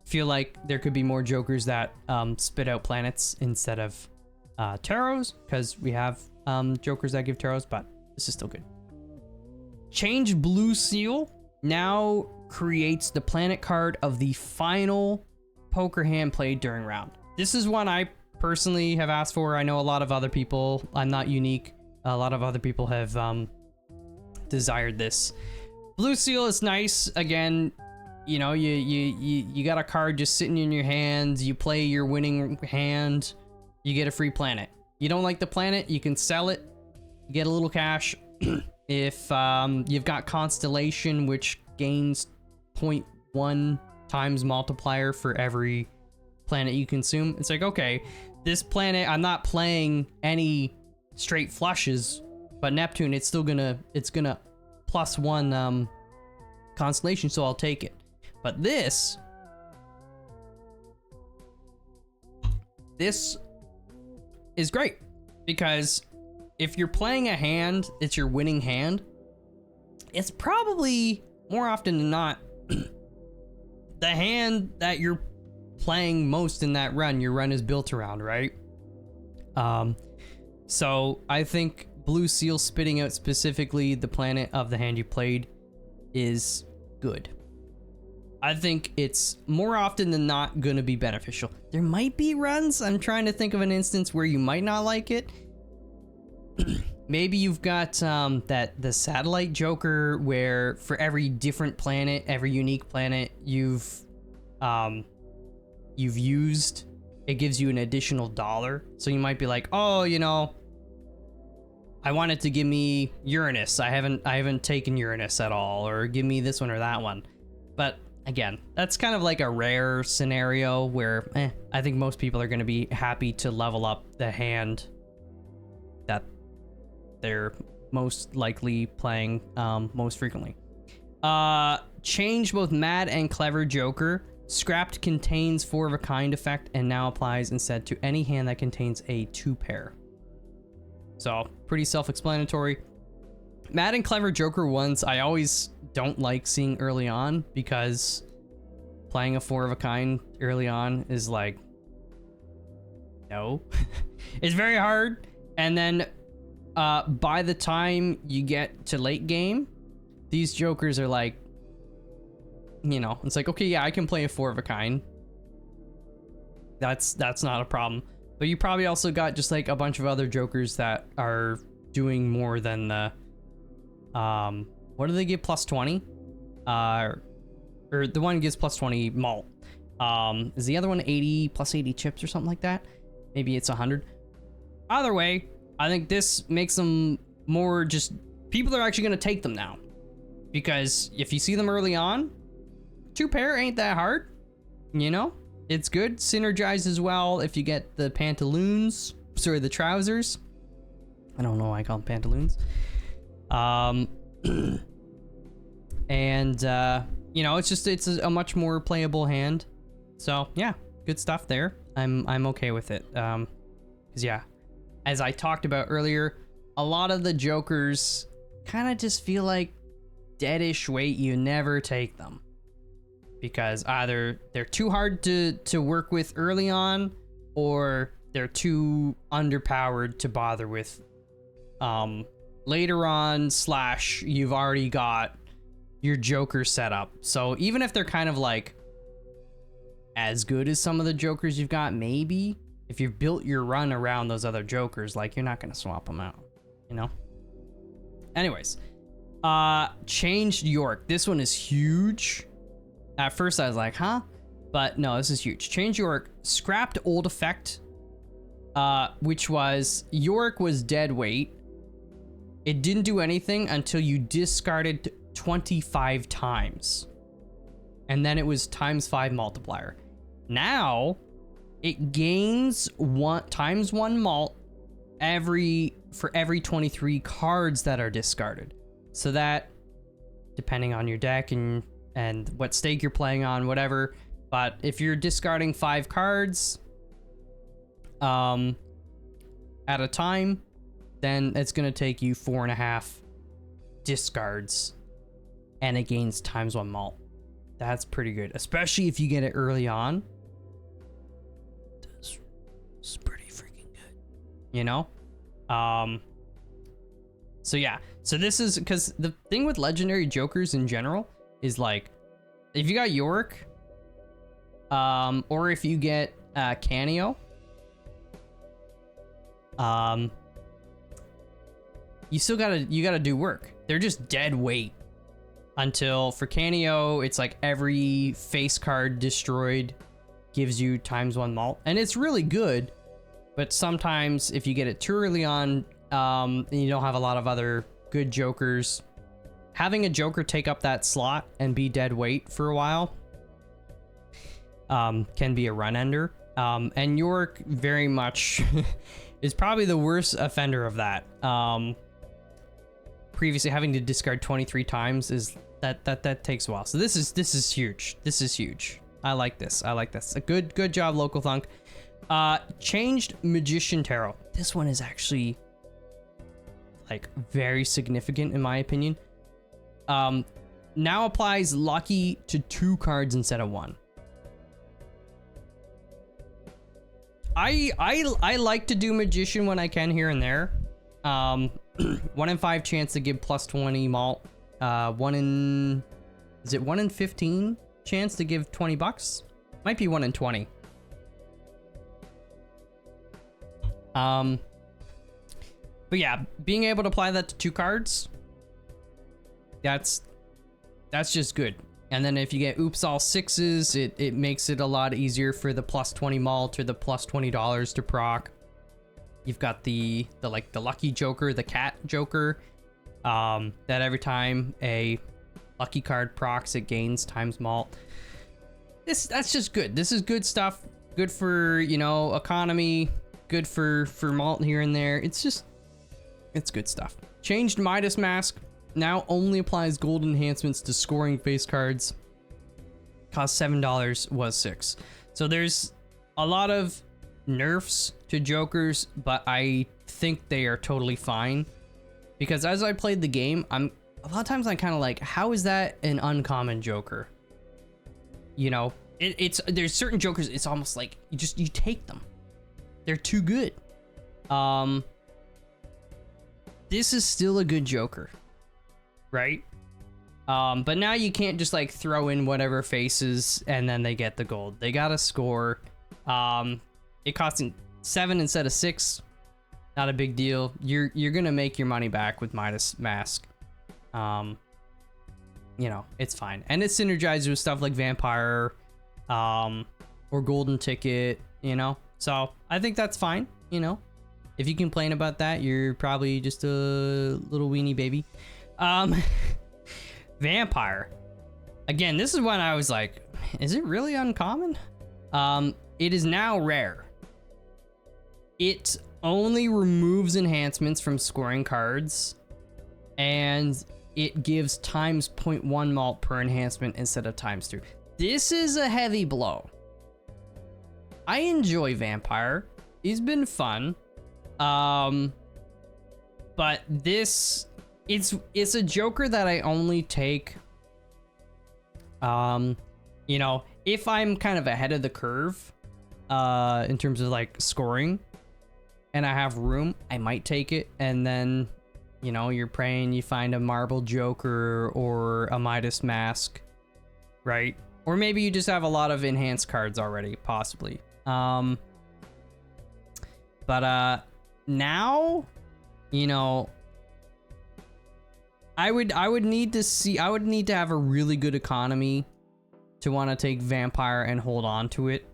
feel like there could be more Jokers that spit out planets instead of tarots, because we have Jokers that give tarots, but this is still good. Change Blue Seal now creates the planet card of the final poker hand played during round. This is one I personally have asked for. I know a lot of other people, I'm not unique, a lot of other people have desired this. Blue Seal is nice. Again, you know, you got a card just sitting in your hand, you play your winning hand, you get a free planet. You don't like the planet, you can sell it, you get a little cash. If you've got Constellation, which gains 0.1 times multiplier for every planet you consume, it's like, okay, this planet, I'm not playing any straight flushes, but Neptune, it's gonna +1 Constellation, so I'll take it. But this is great, because if you're playing a hand, it's your winning hand, it's probably more often than not the hand that you're playing most in that run, your run is built around, right? So I think Blue Seal spitting out specifically the planet of the hand you played is good. I think it's more often than not going to be beneficial. There might be runs, I'm trying to think of an instance where you might not like it. Maybe you've got the satellite Joker, where for every different planet, every unique planet you've used, it gives you an additional $1. So you might be like, oh, you know, I want it to give me Uranus. I haven't taken Uranus at all, or give me this one or that one. But again, that's kind of like a rare scenario where I think most people are going to be happy to level up the hand that they're most likely playing most frequently. Change both Mad and Clever Joker. Scrapped contains 4 of a kind effect and now applies instead to any hand that contains a 2-pair. So pretty self-explanatory. Mad and Clever Joker ones I always don't like seeing early on, because playing a 4 of a kind early on is like, no. It's very hard, and then by the time you get to late game, these Jokers are like, you know, it's like, okay, yeah, I can play a 4 of a kind. That's not a problem. But you probably also got just like a bunch of other Jokers that are doing more than the, what do they give, +20? Or the one gives +20 malt. Is the other one 80 +80 chips or something like that? Maybe it's 100. Either way, I think this makes them more just, people are actually going to take them now. Because if you see them early on, 2-pair ain't that hard, you know? It's good. Synergize as well if you get the pantaloons, sorry, the trousers. I don't know why I call them pantaloons. And you know, it's a much more playable hand. So yeah, good stuff there. I'm okay with it. Because yeah, as I talked about earlier, a lot of the Jokers kind of just feel like deadish weight. You never take them, because either they're too hard to work with early on, or they're too underpowered to bother with later on, / you've already got your Joker set up. So even if they're kind of like as good as some of the Jokers you've got, maybe if you've built your run around those other Jokers, like, you're not gonna swap them out, you know? Anyways, changed York. This one is huge. At first I was like, huh? But no, this is huge. Changed York, scrapped old effect, which was York was dead weight. It didn't do anything until you discarded 25 times. And then it was ×5 multiplier. Now it gains ×1 malt for every 23 cards that are discarded. So that, depending on your deck and what stake you're playing on, whatever. But if you're discarding 5 cards at a time, then it's gonna take you 4.5 discards, and it gains ×1 malt. That's pretty good, especially if you get it early on. It's pretty freaking good, you know? So yeah, so this is because the thing with legendary Jokers in general is, like, if you got York, or if you get Canio, you still gotta do work. They're just dead weight until, for Canio, it's like every face card destroyed gives you ×1 malt, and it's really good. But sometimes if you get it too early on, and you don't have a lot of other good Jokers, having a Joker take up that slot and be dead weight for a while can be a run ender. And York very much is probably the worst offender of that. Previously having to discard 23 times is that takes a while. So this is huge. This is huge. I like this. I like this. A good job, Local Thunk. Changed Magician Tarot. This one is actually, like, very significant in my opinion. Now applies lucky to 2 cards instead of 1. I like to do Magician when I can here and there. 1 in 5 chance to give +20 malt. 1 in 15 chance to give $20? Might be 1 in 20. But yeah, being able to apply that to 2 cards, that's just good. And then if you get oops all 6s, it makes it a lot easier for the +20 malt or the +$20 to proc. You've got the lucky Joker, the cat Joker, that every time a lucky card procs, it gains ×1 malt. That's just good. This is good stuff. Good for, you know, economy. Good for malt here and there. It's good stuff. Changed Midas Mask. Now only applies gold enhancements to scoring face cards. Cost $7, was $6. So there's a lot of nerfs to Jokers, but I think they are totally fine. Because as I played the game, a lot of times I'm kind of like, how is that an uncommon Joker? You know, there's certain Jokers, it's almost like you take them. They're too good. This is still a good Joker, right? But now you can't just like throw in whatever faces and then they get the gold. They gotta score. It costs 7 instead of 6. Not a big deal. You're gonna make your money back with Midas Mask. You know, it's fine. And it's synergized with stuff like Vampire, or Golden Ticket, you know? So I think that's fine, you know? If you complain about that, you're probably just a little weenie baby. Vampire. Again, this is when I was like, is it really uncommon? It is now rare. It only removes enhancements from scoring cards, and it gives ×0.1 malt per enhancement instead of ×2. This is a heavy blow. I enjoy Vampire. He's been fun. But this, it's a Joker that I only take, you know, if I'm kind of ahead of the curve, in terms of like scoring, and I have room, I might take it. And then, you know, you're praying you find a Marble Joker or a Midas Mask, right? Or maybe you just have a lot of enhanced cards already, possibly. But now, you know, I would need to have a really good economy to want to take Vampire and hold on to it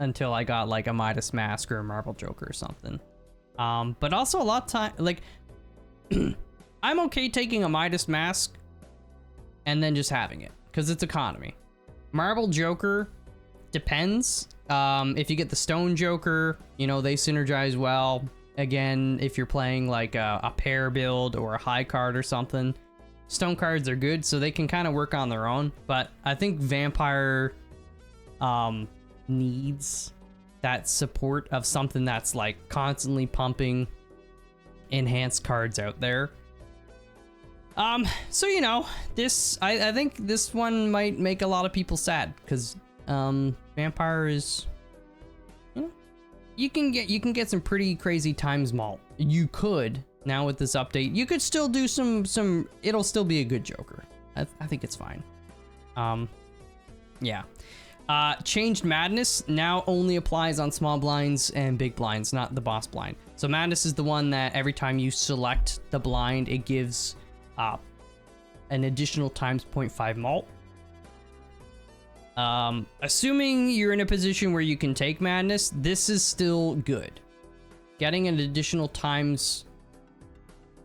until I got like a Midas Mask or a Marble Joker or something. But also a lot of time, like, I'm okay taking a Midas Mask and then just having it because it's economy. Marble Joker depends. If you get the Stone Joker, you know, they synergize well. Again, if you're playing like a pair build or a high card or something, stone cards are good, so they can kind of work on their own. But I think Vampire needs that support of something that's like constantly pumping enhanced cards out there. So, you know, this, I think this one might make a lot of people sad because Vampire is, you know, you can get some pretty crazy times malt. You could, now with this update, you could still do some it'll still be a good Joker. I think it's fine. Yeah. Changed Madness now only applies on small blinds and big blinds, not the boss blind. So Madness is the one that every time you select the blind, it gives an additional times 0.5 malt. Assuming you're in a position where you can take Madness, this is still good. Getting an additional times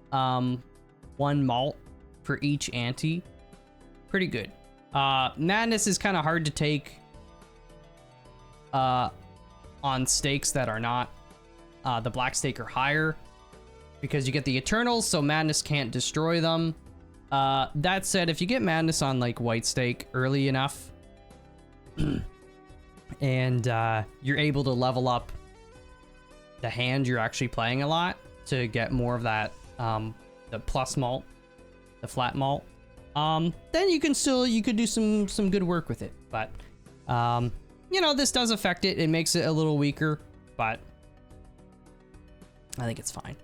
1 malt for each ante, pretty good. Madness is kind of hard to take on stakes that are not the black stake or higher, because you get the Eternals, so Madness can't destroy them. That said, if you get Madness on like white stake early enough, and you're able to level up the hand you're actually playing a lot to get more of that the plus malt, the flat malt, then you could do some good work with it. But you know, this does affect it. It makes it a little weaker, but I think it's fine.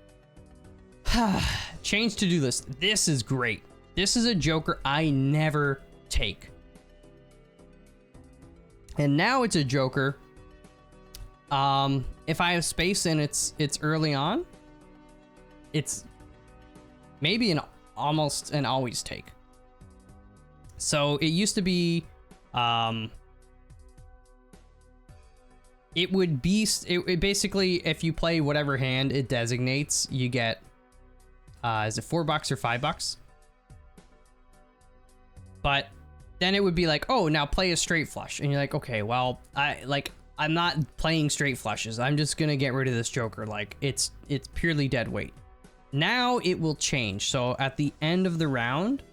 Change to-do list. This is great. This is a Joker I never take. And now it's a Joker. If I have space and it's early on, it's maybe almost an always take. So it used to be, it would be, it basically, if you play whatever hand it designates, you get, is it $4 or $5? But then it would be like, oh, now play a straight flush. And you're like, okay, well, I'm not playing straight flushes. I'm just gonna get rid of this Joker. Like, it's purely dead weight. Now it will change. So at the end of the round,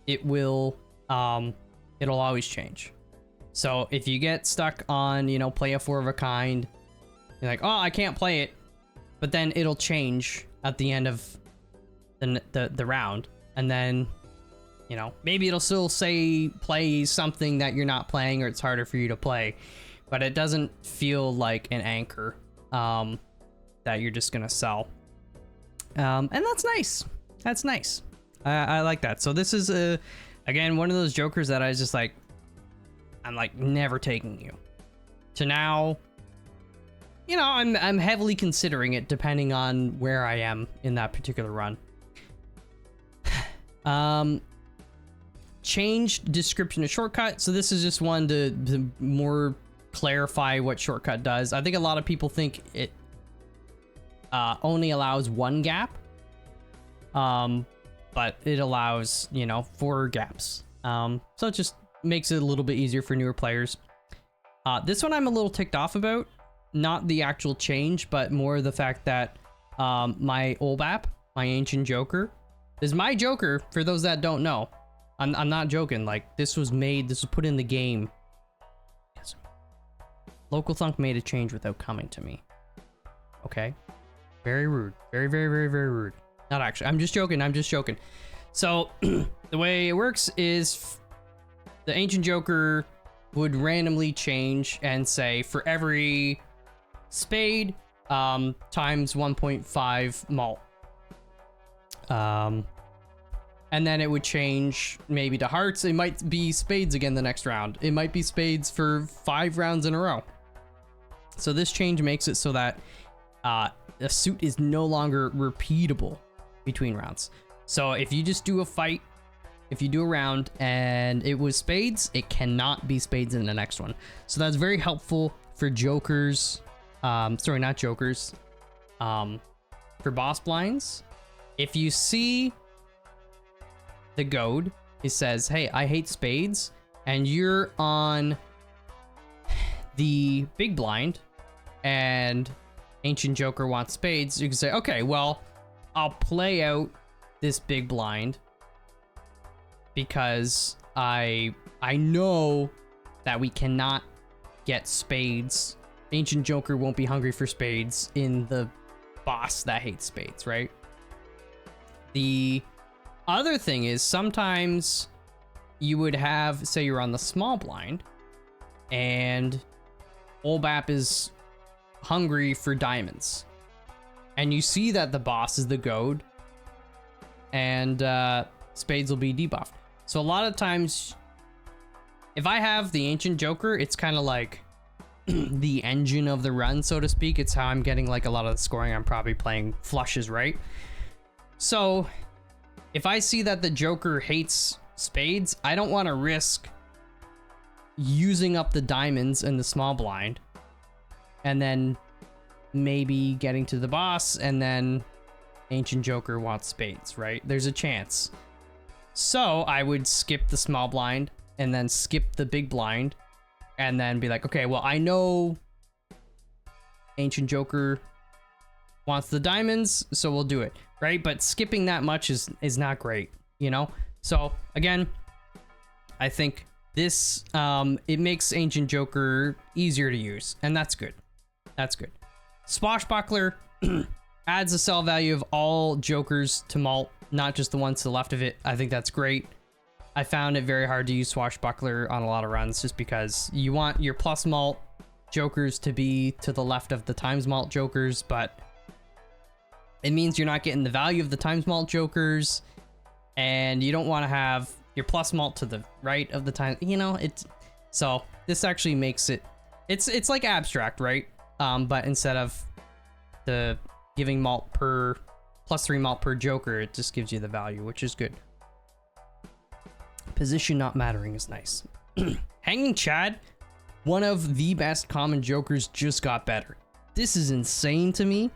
it will, it'll always change. So if you get stuck on, you know, play a 4 of a kind, you're like, oh, I can't play it. But then it'll change at the end of the round. And then, you know, maybe it'll still say play something that you're not playing, or it's harder for you to play, but it doesn't feel like an anchor that you're just gonna sell. And that's nice. That's nice. I like that. So this is again one of those Jokers that I was just like, I'm like never taking you. To now, you know, I'm heavily considering it depending on where I am in that particular run. Changed description of shortcut. So this is just one to more clarify what shortcut does. I think a lot of people think it only allows 1 gap, but it allows, you know, 4 gaps. So it just makes it a little bit easier for newer players. This one I'm a little ticked off about, not the actual change, but more the fact that my Olbap, my Ancient Joker, is my Joker. For those that don't know, I'm not joking. Like, this was put in the game. Local Thunk made a change without coming to me. Okay. Very rude. Very, very, very, very rude. Not actually. I'm just joking. I'm just joking. So the way it works is the Ancient Joker would randomly change and say for every spade times 1.5 malt. And then it would change maybe to hearts. It might be spades again the next round. It might be spades for 5 rounds in a row. So this change makes it so that the suit is no longer repeatable between rounds. So if you just do a fight, if you do a round and it was spades, it cannot be spades in the next one. So that's very helpful for jokers. Sorry, not jokers. For boss blinds. If you see the goad, it says, hey, I hate spades, and you're on the big blind and Ancient Joker wants spades, you can say, okay, well, I'll play out this big blind because I know that we cannot get spades. Ancient Joker won't be hungry for spades in the boss that hates spades, right? The other thing is sometimes you would have, say you're on the small blind and Olbap is hungry for diamonds, and you see that the boss is the goad and spades will be debuffed. So a lot of times if I have the Ancient Joker, it's kind of like the engine of the run, so to speak. It's how I'm getting like a lot of the scoring. I'm probably playing flushes, right? So if I see that the Joker hates spades, I don't want to risk using up the diamonds in the small blind and then maybe getting to the boss and then Ancient Joker wants spades, right? There's a chance. So I would skip the small blind and then skip the big blind and then be like, okay, well, I know Ancient Joker wants the diamonds, so we'll do it, right? But skipping that much is not great, you know? So again, I think this, it makes Ancient Joker easier to use, and that's good. That's good. Swashbuckler adds the sell value of all Jokers to malt, not just the ones to the left of it. I think that's great. I found it very hard to use Swashbuckler on a lot of runs just because you want your plus malt Jokers to be to the left of the times malt Jokers, but it means you're not getting the value of the times malt Jokers, and you don't want to have your plus malt to the right of the time, you know, so this actually makes it, it's like abstract, right? But instead of the giving malt per +3 malt per Joker, it just gives you the value, which is good. Position not mattering is nice. Hanging Chad, one of the best common Jokers, just got better. This is insane to me.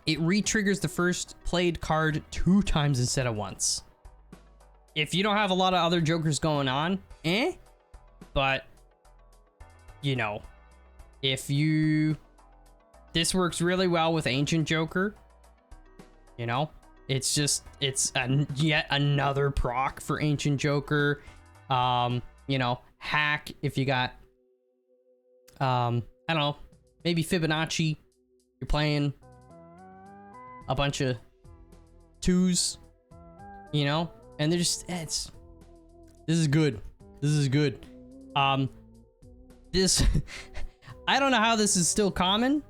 It re-triggers the first played card 2 times instead of once. If you don't have a lot of other Jokers going on, but you know, if you, this works really well with Ancient Joker, you know, it's just, it's yet another proc for Ancient Joker. You know, hack if you got, I don't know, maybe Fibonacci, you're playing a bunch of 2s, you know, and they're just, this is good. This is good. This, I don't know how this is still common.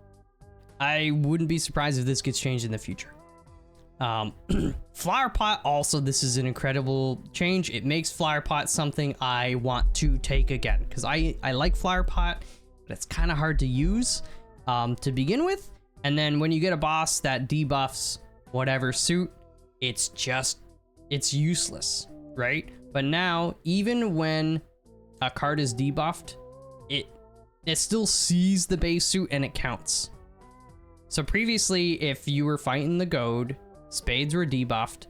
I wouldn't be surprised if this gets changed in the future. Flower Pot, also, this is an incredible change. It makes Flower Pot something I want to take again, because I like Flower Pot, but it's kind of hard to use to begin with. And then when you get a boss that debuffs whatever suit, it's useless, right? But now, even when a card is debuffed, it still sees the base suit and it counts. So previously, if you were fighting the goad, spades were debuffed.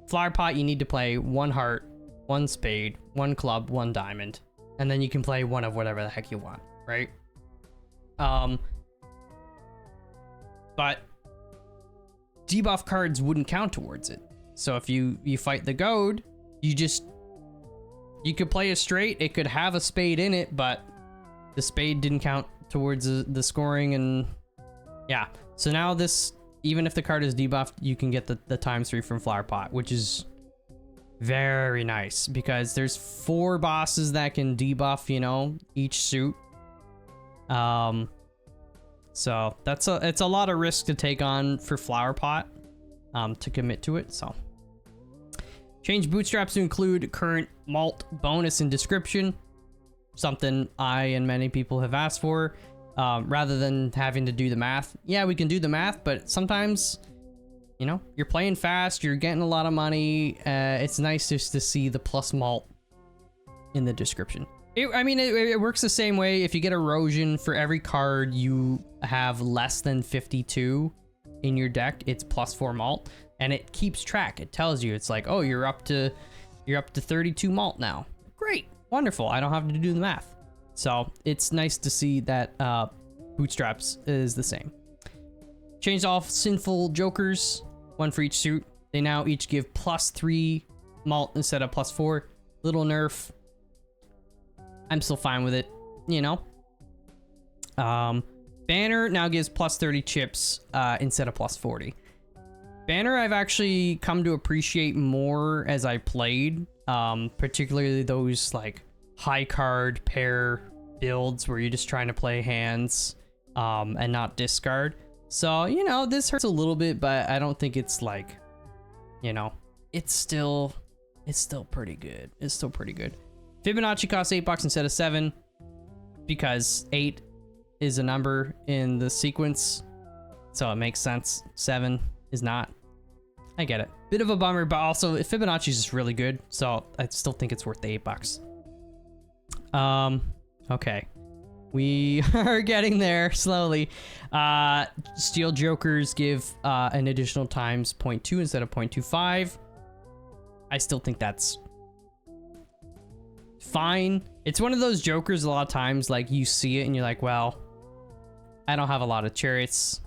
Flower Pot, you need to play 1 heart, 1 spade, 1 club, 1 diamond, and then you can play one of whatever the heck you want, right? But debuff cards wouldn't count towards it. So if you fight the goad, you could play a straight, it could have a spade in it, but the spade didn't count towards the scoring, and yeah. So now this, even if the card is debuffed, you can get the ×3 from Flower Pot, which is very nice because there's 4 bosses that can debuff, you know, each suit. So it's a lot of risk to take on for Flower Pot, to commit to it. So change bootstraps to include current malt bonus in description, something I and many people have asked for, rather than having to do the math. Yeah, we can do the math, but sometimes, you know, you're playing fast, you're getting a lot of money. It's nice just to see the plus malt in the description. I mean, it works the same way. If you get erosion, for every card you have less than 52 in your deck, it's +4 malt, and it keeps track. It tells you, it's like, oh, you're up to 32 malt now. Great, wonderful. I don't have to do the math. So it's nice to see that bootstraps is the same. Changed off sinful jokers, 1 for each suit. They now each give +3 malt instead of +4. Little nerf. I'm still fine with it, you know. Banner now gives +30 chips instead of +40. Banner I've actually come to appreciate more as I played, particularly those like high card pair builds where you're just trying to play hands and not discard. So, you know, this hurts a little bit, but I don't think it's like, you know, it's still pretty good. It's still pretty good. Fibonacci costs $8 instead of 7 because 8 is a number in the sequence, so it makes sense. 7 is not. I get it. Bit of a bummer, but also Fibonacci is just really good, so I still think it's worth the $8. Okay. We are getting there slowly. Steel Jokers give an additional times 0.2 instead of 0.25. I still think that's fine. It's one of those jokers a lot of times, like you see it and you're like, well, I don't have a lot of chariots,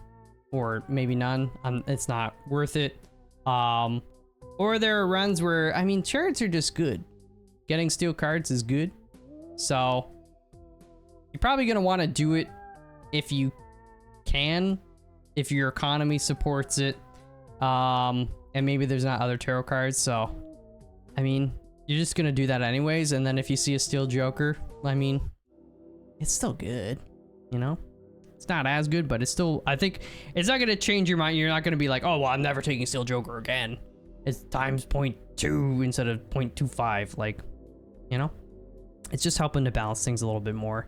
or maybe none. It's not worth it. Or there are runs where, I mean, chariots are just good. Getting steel cards is good. So you're probably going to want to do it if you can, if your economy supports it. And maybe there's not other tarot cards. So, I mean, you're just going to do that anyways. And then if you see a steel joker, I mean, it's still good, you know? It's not as good, but it's still, I think it's not going to change your mind. You're not going to be like, oh, well, I'm never taking steel joker again. It's times 0.2 instead of 0.25. Like, you know, it's just helping to balance things a little bit more,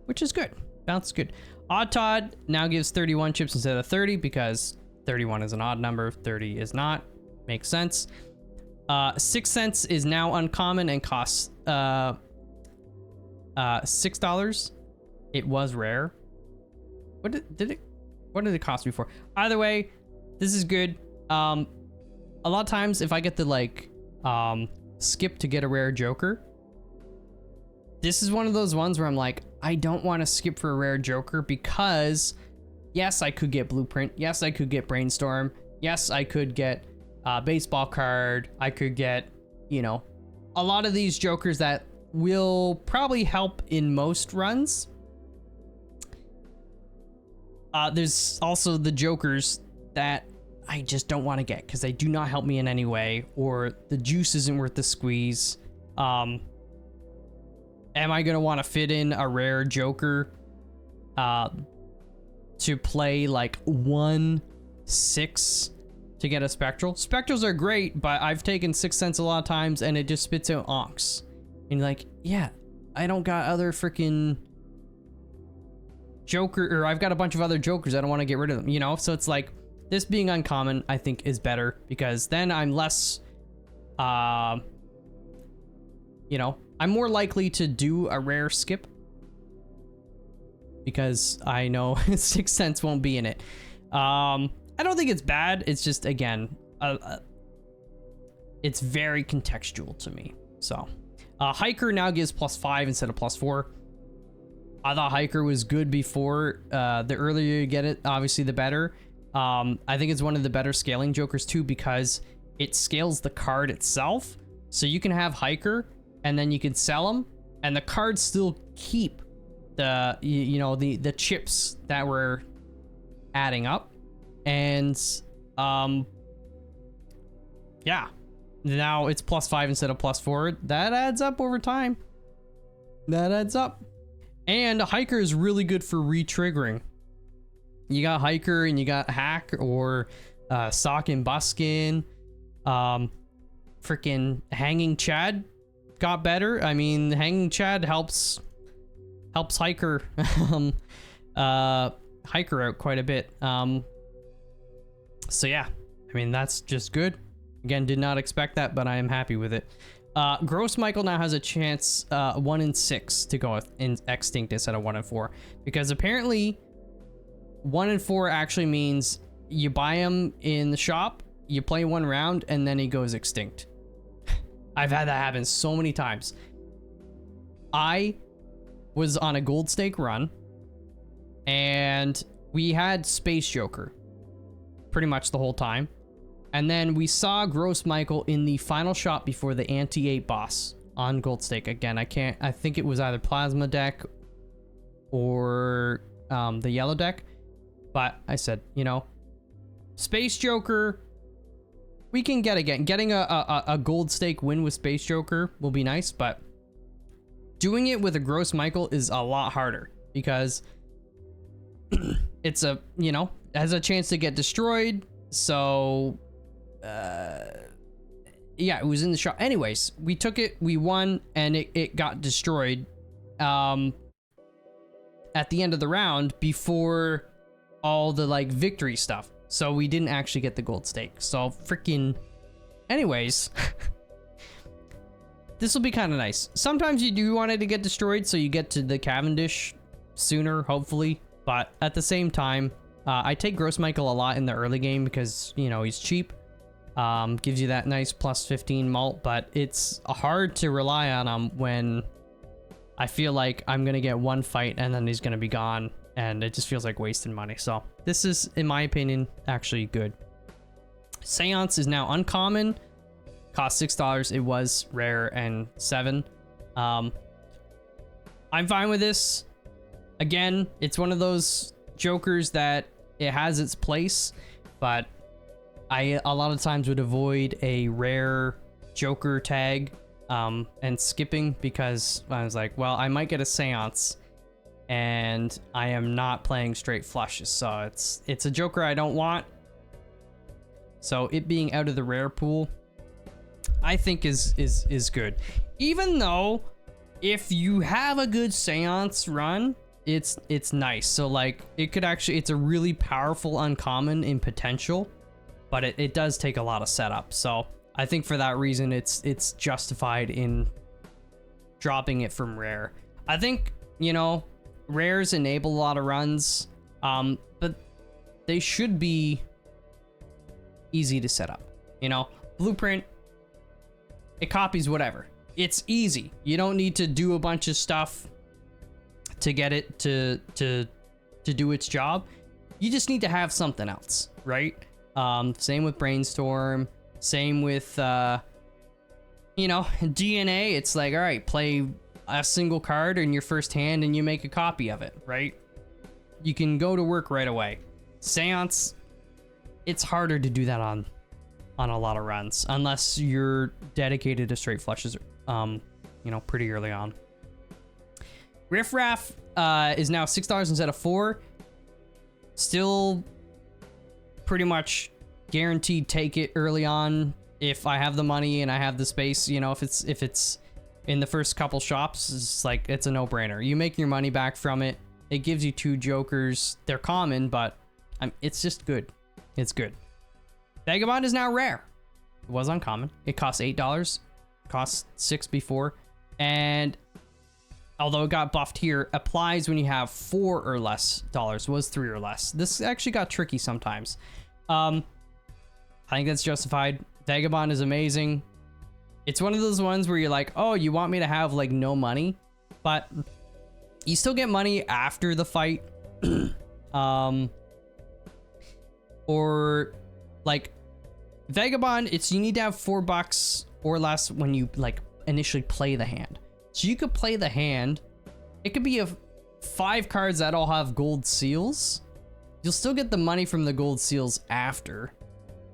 which is good. Balance is good. Odd Todd now gives 31 chips instead of 30 because 31 is an odd number. 30 is not. Makes sense. 6 cents is now uncommon and costs $6. It was rare. What did it cost before? Either way, this is good. A lot of times if I get to like skip to get a rare joker, this is one of those ones where I'm like, I don't want to skip for a rare joker because yes, I could get blueprint. Yes, I could get brainstorm. Yes, I could get baseball card. I could get, you know, a lot of these jokers that will probably help in most runs. There's also the jokers that I just don't want to get because they do not help me in any way, or the juice isn't worth the squeeze. Am I going to want to fit in a rare joker to play like 1/6 to get a spectral? Spectrals are great, but I've taken 6 cents a lot of times and it just spits out onks. And like, yeah, I don't got other freaking joker, or I've got a bunch of other jokers. I don't want to get rid of them, you know? So it's like, this being uncommon, I think is better because then I'm less, you know, I'm more likely to do a rare skip because I know 6 cents won't be in it. I don't think it's bad. It's just, again, it's very contextual to me. So, Hiker now gives +5 instead of +4. I thought Hiker was good before. The earlier you get it, obviously the better. I think it's one of the better scaling jokers too because it scales the card itself. So you can have Hiker and then you can sell them and the cards still keep the, you know, the chips that were adding up. And yeah, now it's +5 instead of +4. That adds up over time. That adds up. And Hiker is really good for re-triggering. You got Hiker and you got Hack or Sock and Buskin. Freaking Hanging Chad got better. I mean, Hanging Chad helps Hiker Hiker out quite a bit. So yeah, I mean, that's just good. Again, did not expect that, but I am happy with it. Gross Michael now has a chance 1 in 6 to go in extinct instead of 1 in 4, because apparently 1 in 4 actually means you buy him in the shop, you play 1 round, and then he goes extinct. I've had that happen so many times. I was on a gold stake run, and we had Space Joker pretty much the whole time. And then we saw Gross Michael in the final shop before the anti-8 boss on gold stake. Again, I think it was either plasma deck or the yellow deck. But I said, you know, Space Joker, we can get again. Getting a gold stake win with Space Joker will be nice, but doing it with a Gross Michael is a lot harder because it's has a chance to get destroyed. So yeah, it was in the shop. Anyways, we took it, we won, and it got destroyed at the end of the round before all the like victory stuff. So we didn't actually get the gold stake. So freaking anyways, this will be kind of nice. Sometimes you do want it to get destroyed so you get to the Cavendish sooner, hopefully. But at the same time, I take Gross Michael a lot in the early game because, you know, he's cheap. Gives you that nice +15 mult, but it's hard to rely on him when I feel like I'm going to get one fight and then he's going to be gone, and it just feels like wasting money. So this is, in my opinion, actually good. Seance is now uncommon. Cost $6. It was rare and 7. I'm fine with this. Again, it's one of those jokers that it has its place, but I a lot of times would avoid a rare joker tag and skipping, because I was like, well, I might get a seance and I am not playing straight flushes, so it's a joker I don't want. So it being out of the rare pool, I think is good. Even though if you have a good seance run, it's nice. So like it could actually, it's a really powerful uncommon in potential, but it does take a lot of setup. So I think for that reason, it's justified in dropping it from rare. I think, you know, rares enable a lot of runs, but they should be easy to set up. You know, blueprint, it copies whatever. It's easy. You don't need to do a bunch of stuff to get it to do its job. You just need to have something else, right? Same with Brainstorm, same with you know, DNA. It's like, all right, play a single card in your first hand and you make a copy of it, right? You can go to work right away. Seance, it's harder to do that on a lot of runs unless you're dedicated to straight flushes, you know, pretty early on. Riff Raff is now $6 instead of 4. Still pretty much guaranteed take it early on if I have the money and I have the space. You know, if it's in the first couple shops, it's like, it's a no-brainer. You make your money back from it. It gives you 2 jokers. They're common, but it's just good. It's good. Vagabond is now rare. It was uncommon. It costs $8. Cost 6 before, and although it got buffed here, applies when you have $4 or less dollars. Was 3 or less. This actually got tricky sometimes. I think that's justified. Vagabond is amazing. It's one of those ones where you're like, oh, you want me to have like no money, but you still get money after the fight. Or like Vagabond, you need to have $4 or less when you like initially play the hand. So you could play the hand. It could be 5 cards that all have gold seals. You'll still get the money from the gold seals after,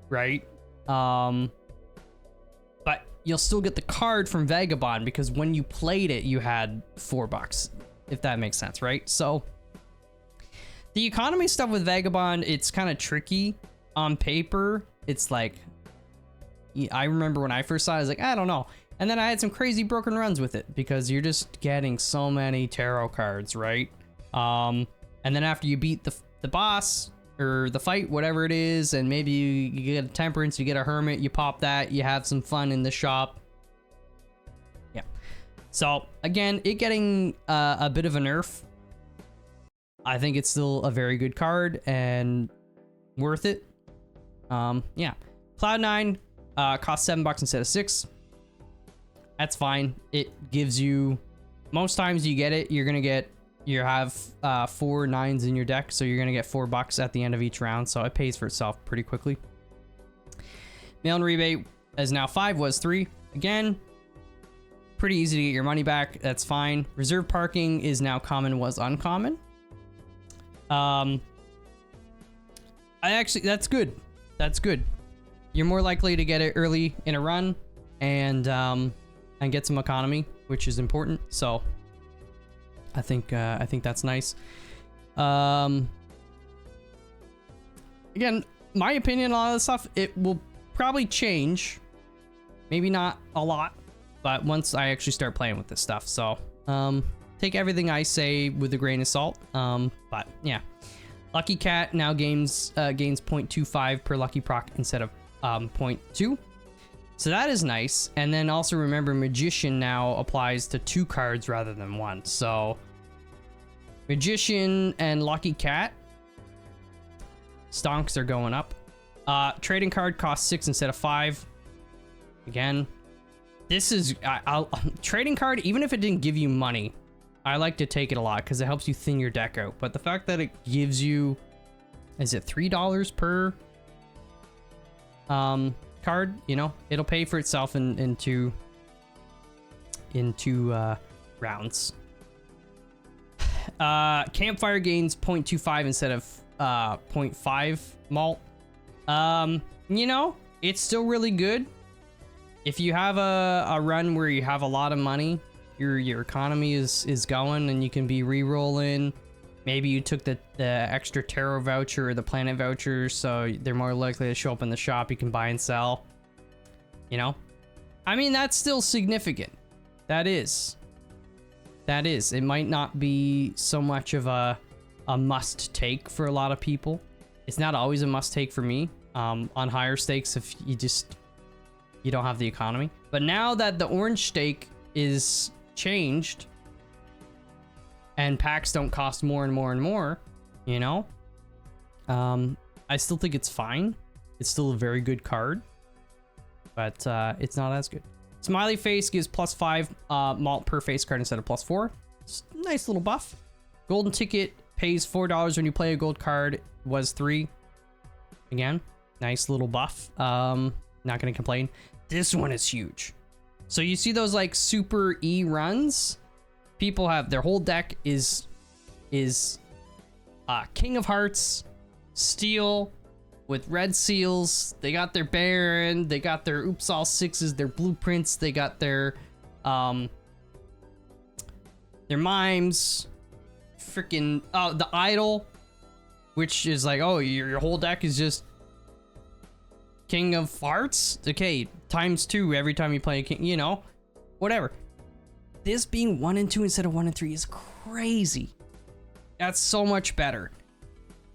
right? But you'll still get the card from Vagabond because when you played it, you had $4, if that makes sense, right? So the economy stuff with Vagabond, it's kind of tricky on paper. It's like, I remember when I first saw it, I was like, I don't know. And then I had some crazy broken runs with it because you're just getting so many tarot cards, right? And then after you beat the boss or the fight, whatever it is, and maybe you get a temperance, you get a hermit, you pop that, you have some fun in the shop. Yeah. So again, it getting a bit of a nerf. I think it's still a very good card and worth it. Yeah. Cloud9 costs $7 instead of $6. That's fine. It gives you, most times you get it, you're gonna get, you have 4 9s in your deck, so you're gonna get $4 at the end of each round, so it pays for itself pretty quickly. Mail and rebate is now 5, was 3. Again, pretty easy to get your money back. That's fine. Reserve parking is now common, was uncommon. That's good. That's good. You're more likely to get it early in a run and get some economy, which is important. So I think that's nice. Again, my opinion on all this stuff, it will probably change. Maybe not a lot, but once I actually start playing with this stuff. So take everything I say with a grain of salt. But yeah, Lucky Cat now gains 0.25 per lucky proc instead of 0.2. So that is nice. And then also remember, Magician now applies to 2 cards rather than 1. So Magician and Lucky Cat stonks are going up. Trading card costs 6 instead of 5. Again, this is trading card, even if it didn't give you money, I like to take it a lot because it helps you thin your deck out. But the fact that it gives you, is it $3 per card? You know, it'll pay for itself in two rounds. Campfire gains 0.25 instead of 0.5 malt. You know, it's still really good. If you have a run where you have a lot of money, your economy is going and you can be re-rolling. Maybe you took the extra tarot voucher or the planet voucher, so they're more likely to show up in the shop. You can buy and sell. You know? I mean, that's still significant. That is. It might not be so much of a must take for a lot of people. It's not always a must take for me. On higher stakes, if you don't have the economy. But now that the orange stake is changed and packs don't cost more and more and more, you know, I still think it's fine. It's still a very good card, but it's not as good. Smiley Face gives +5 malt per face card instead of +4. It's a nice little buff. Golden Ticket pays $4 when you play a gold card, was 3. Again, nice little buff. Not gonna complain. This one is huge. So you see those like super E runs? People have their whole deck is King of Hearts, Steel with red seals. They got their Baron, they got their Oops All Sixes, their blueprints, they got their mimes, freaking the idol, which is like, oh, your whole deck is just King of Hearts? Okay, ×2 every time you play a king, you know, whatever. This being 1 and 2 instead of 1 and 3 is crazy. That's so much better.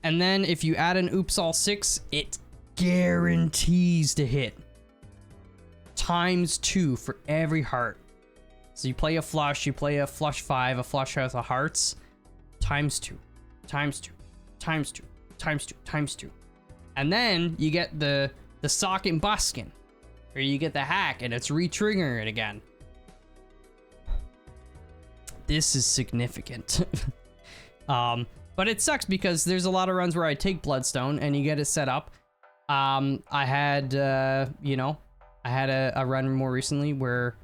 And then if you add an Oops All 6, it guarantees to hit. ×2 for every heart. So you play a flush, you play a flush 5, a flush house of hearts, ×2, ×2, ×2, ×2, ×2. And then you get the sock and buskin, or you get the hack and it's re-triggering it again. This is significant. But it sucks because there's a lot of runs where I take Bloodstone and you get it set up. I had, I had a run more recently where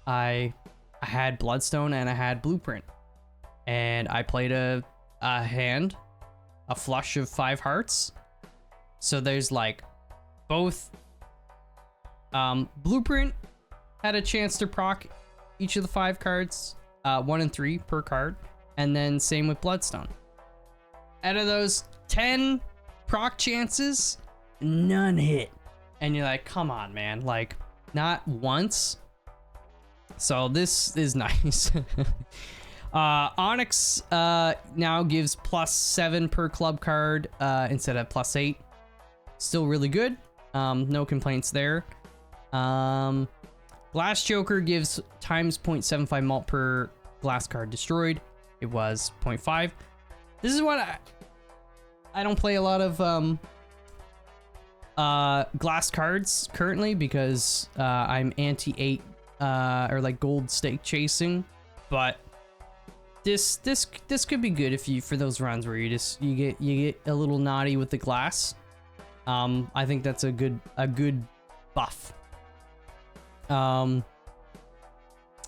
I had Bloodstone and I had Blueprint. And I played a hand, a flush of 5 hearts. So there's like both Blueprint had a chance to proc each of the 5 cards, 1 and 3 per card, and then same with Bloodstone. Out of those 10 proc chances, none hit. And you're like, come on, man, like, not once. So this is nice. Onyx now gives +7 per club card instead of +8. Still really good. No complaints there. Glass Joker gives times 0.75 malt per glass card destroyed. It was 0.5. This is what I don't play a lot of glass cards currently because I'm anti-8 or like gold stake chasing, but this could be good if you, for those runs where you get a little naughty with the glass. I think that's a good buff.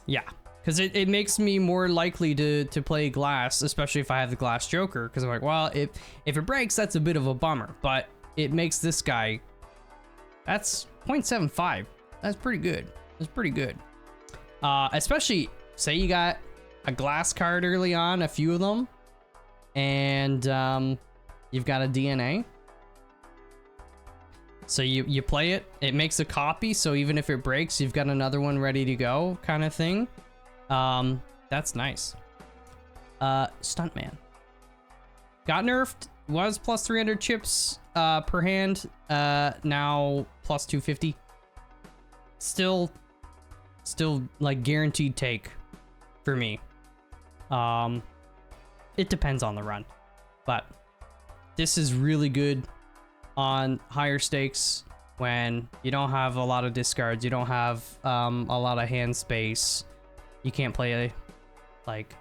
Yeah, because it makes me more likely to play glass, especially if I have the Glass Joker, because I'm like, well, if it breaks, that's a bit of a bummer, but it makes this guy, that's 0.75. That's pretty good. That's pretty good. Especially, say you got a glass card early on, a few of them, and you've got a DNA. So you play it, it makes a copy, so even if it breaks, you've got another one ready to go, kind of thing. That's nice. Stuntman. Got nerfed, was plus 300 chips per hand, now plus 250. Still like guaranteed take for me. It depends on the run, but this is really good on higher stakes when you don't have a lot of discards, you don't have a lot of hand space, you can't play like,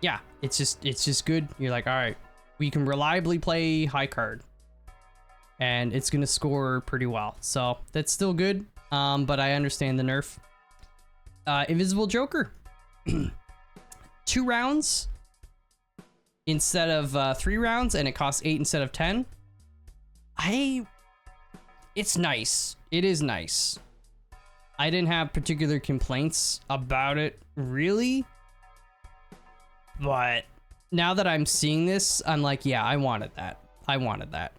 yeah, it's just good. You're like, all right, we can reliably play high card and it's gonna score pretty well, so that's still good. But I understand the nerf. Invisible Joker. 2 rounds instead of 3 rounds, and it costs 8 instead of 10. It's nice. It is nice. I didn't have particular complaints about it, really. But now that I'm seeing this, I'm like, yeah, I wanted that. I wanted that.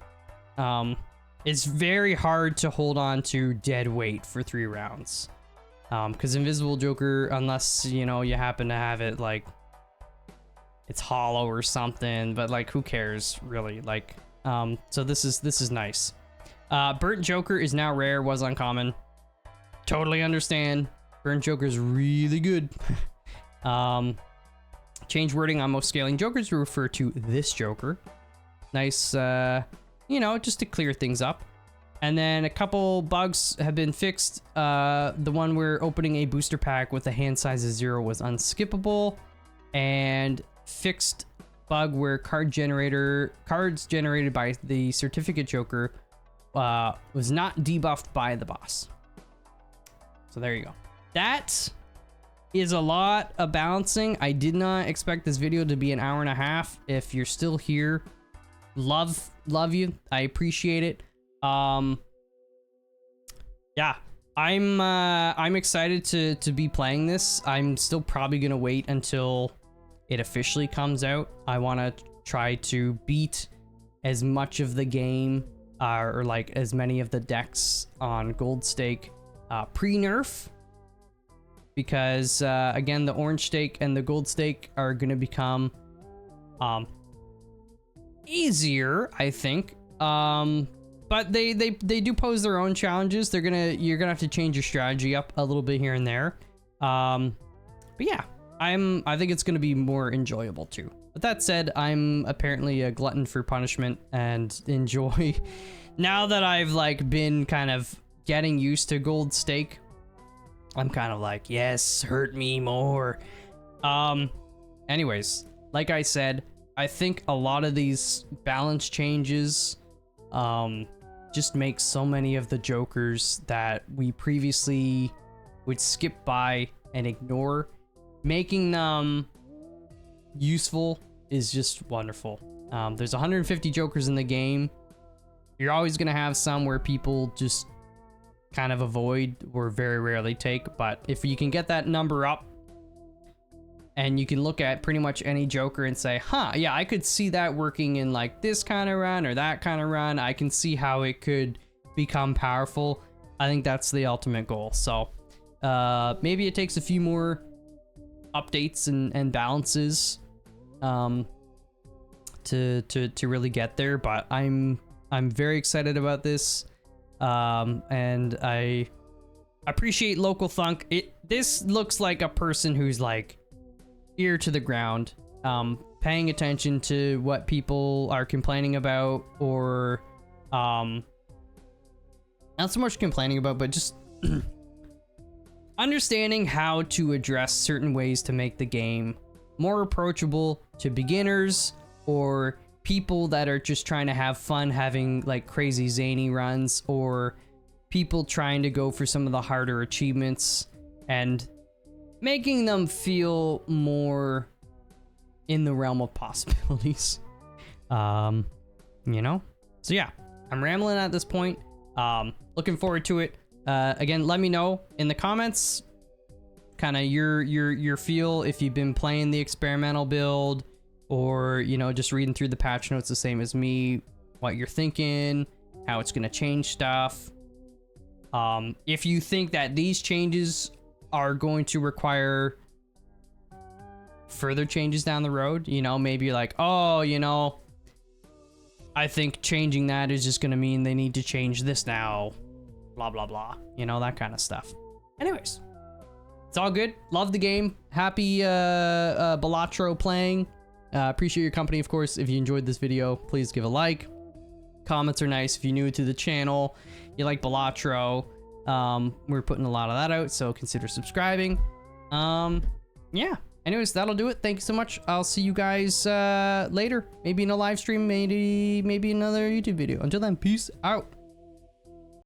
It's very hard to hold on to dead weight for 3 rounds. Because Invisible Joker, unless, you know, you happen to have it, like, it's hollow or something, but, like, who cares, really? Like, so this is nice. Burnt Joker is now rare, was uncommon. Totally understand. Burnt Joker is really good. Change wording on most scaling Jokers to refer to this Joker. Nice, you know, just to clear things up. And then a couple bugs have been fixed. The one where opening a booster pack with a hand size of 0 was unskippable, and fixed bug where cards generated by the certificate Joker was not debuffed by the boss. So there you go. That is a lot of balancing. I did not expect this video to be an hour and a half. If you're still here, love you. I appreciate it. Yeah, I'm excited to be playing this. I'm still probably gonna wait until it officially comes out. I want to try to beat as much of the game, or like as many of the decks on Gold Stake pre-nerf, because again, the Orange Stake and the Gold Stake are gonna become easier, I think. But they do pose their own challenges. You're gonna have to change your strategy up a little bit here and there. But yeah, I think it's gonna be more enjoyable too. With that said, I'm apparently a glutton for punishment and enjoy. Now that I've like been kind of getting used to Gold Stake, I'm kind of like, yes, hurt me more. Anyways, like I said, I think a lot of these balance changes just make so many of the Jokers that we previously would skip by and ignore, making them useful is just wonderful. There's 150 Jokers in the game. You're always gonna have some where people just kind of avoid or very rarely take. But if you can get that number up and you can look at pretty much any Joker and say, huh, yeah, I could see that working in like this kind of run or that kind of run. I can see how it could become powerful. I think that's the ultimate goal. So maybe it takes a few more updates and balances to really get there, but I'm very excited about this, and I appreciate Local Thunk. This looks like a person who's like ear to the ground, paying attention to what people are complaining about, or not so much complaining about, but just understanding how to address certain ways to make the game more approachable to beginners or people that are just trying to have fun having like crazy zany runs, or people trying to go for some of the harder achievements and making them feel more in the realm of possibilities. You know? So yeah, I'm rambling at this point. Looking forward to it. Again, let me know in the comments kind of your feel, if you've been playing the experimental build, or, you know, just reading through the patch notes the same as me, what you're thinking, how it's going to change stuff. If you think that these changes are going to require further changes down the road, you know, maybe you're like, oh, you know, I think changing that is just going to mean they need to change this now, blah, blah, blah, you know, that kind of stuff. Anyways, it's all good. Love the game. Happy Balatro playing. Appreciate your company, of course. If you enjoyed this video, please give a like. Comments are nice. If you're new to the channel, you like Balatro, we're putting a lot of that out, so consider subscribing. Yeah. Anyways, that'll do it. Thank you so much. I'll see you guys later. Maybe in a live stream, maybe another YouTube video. Until then, peace out.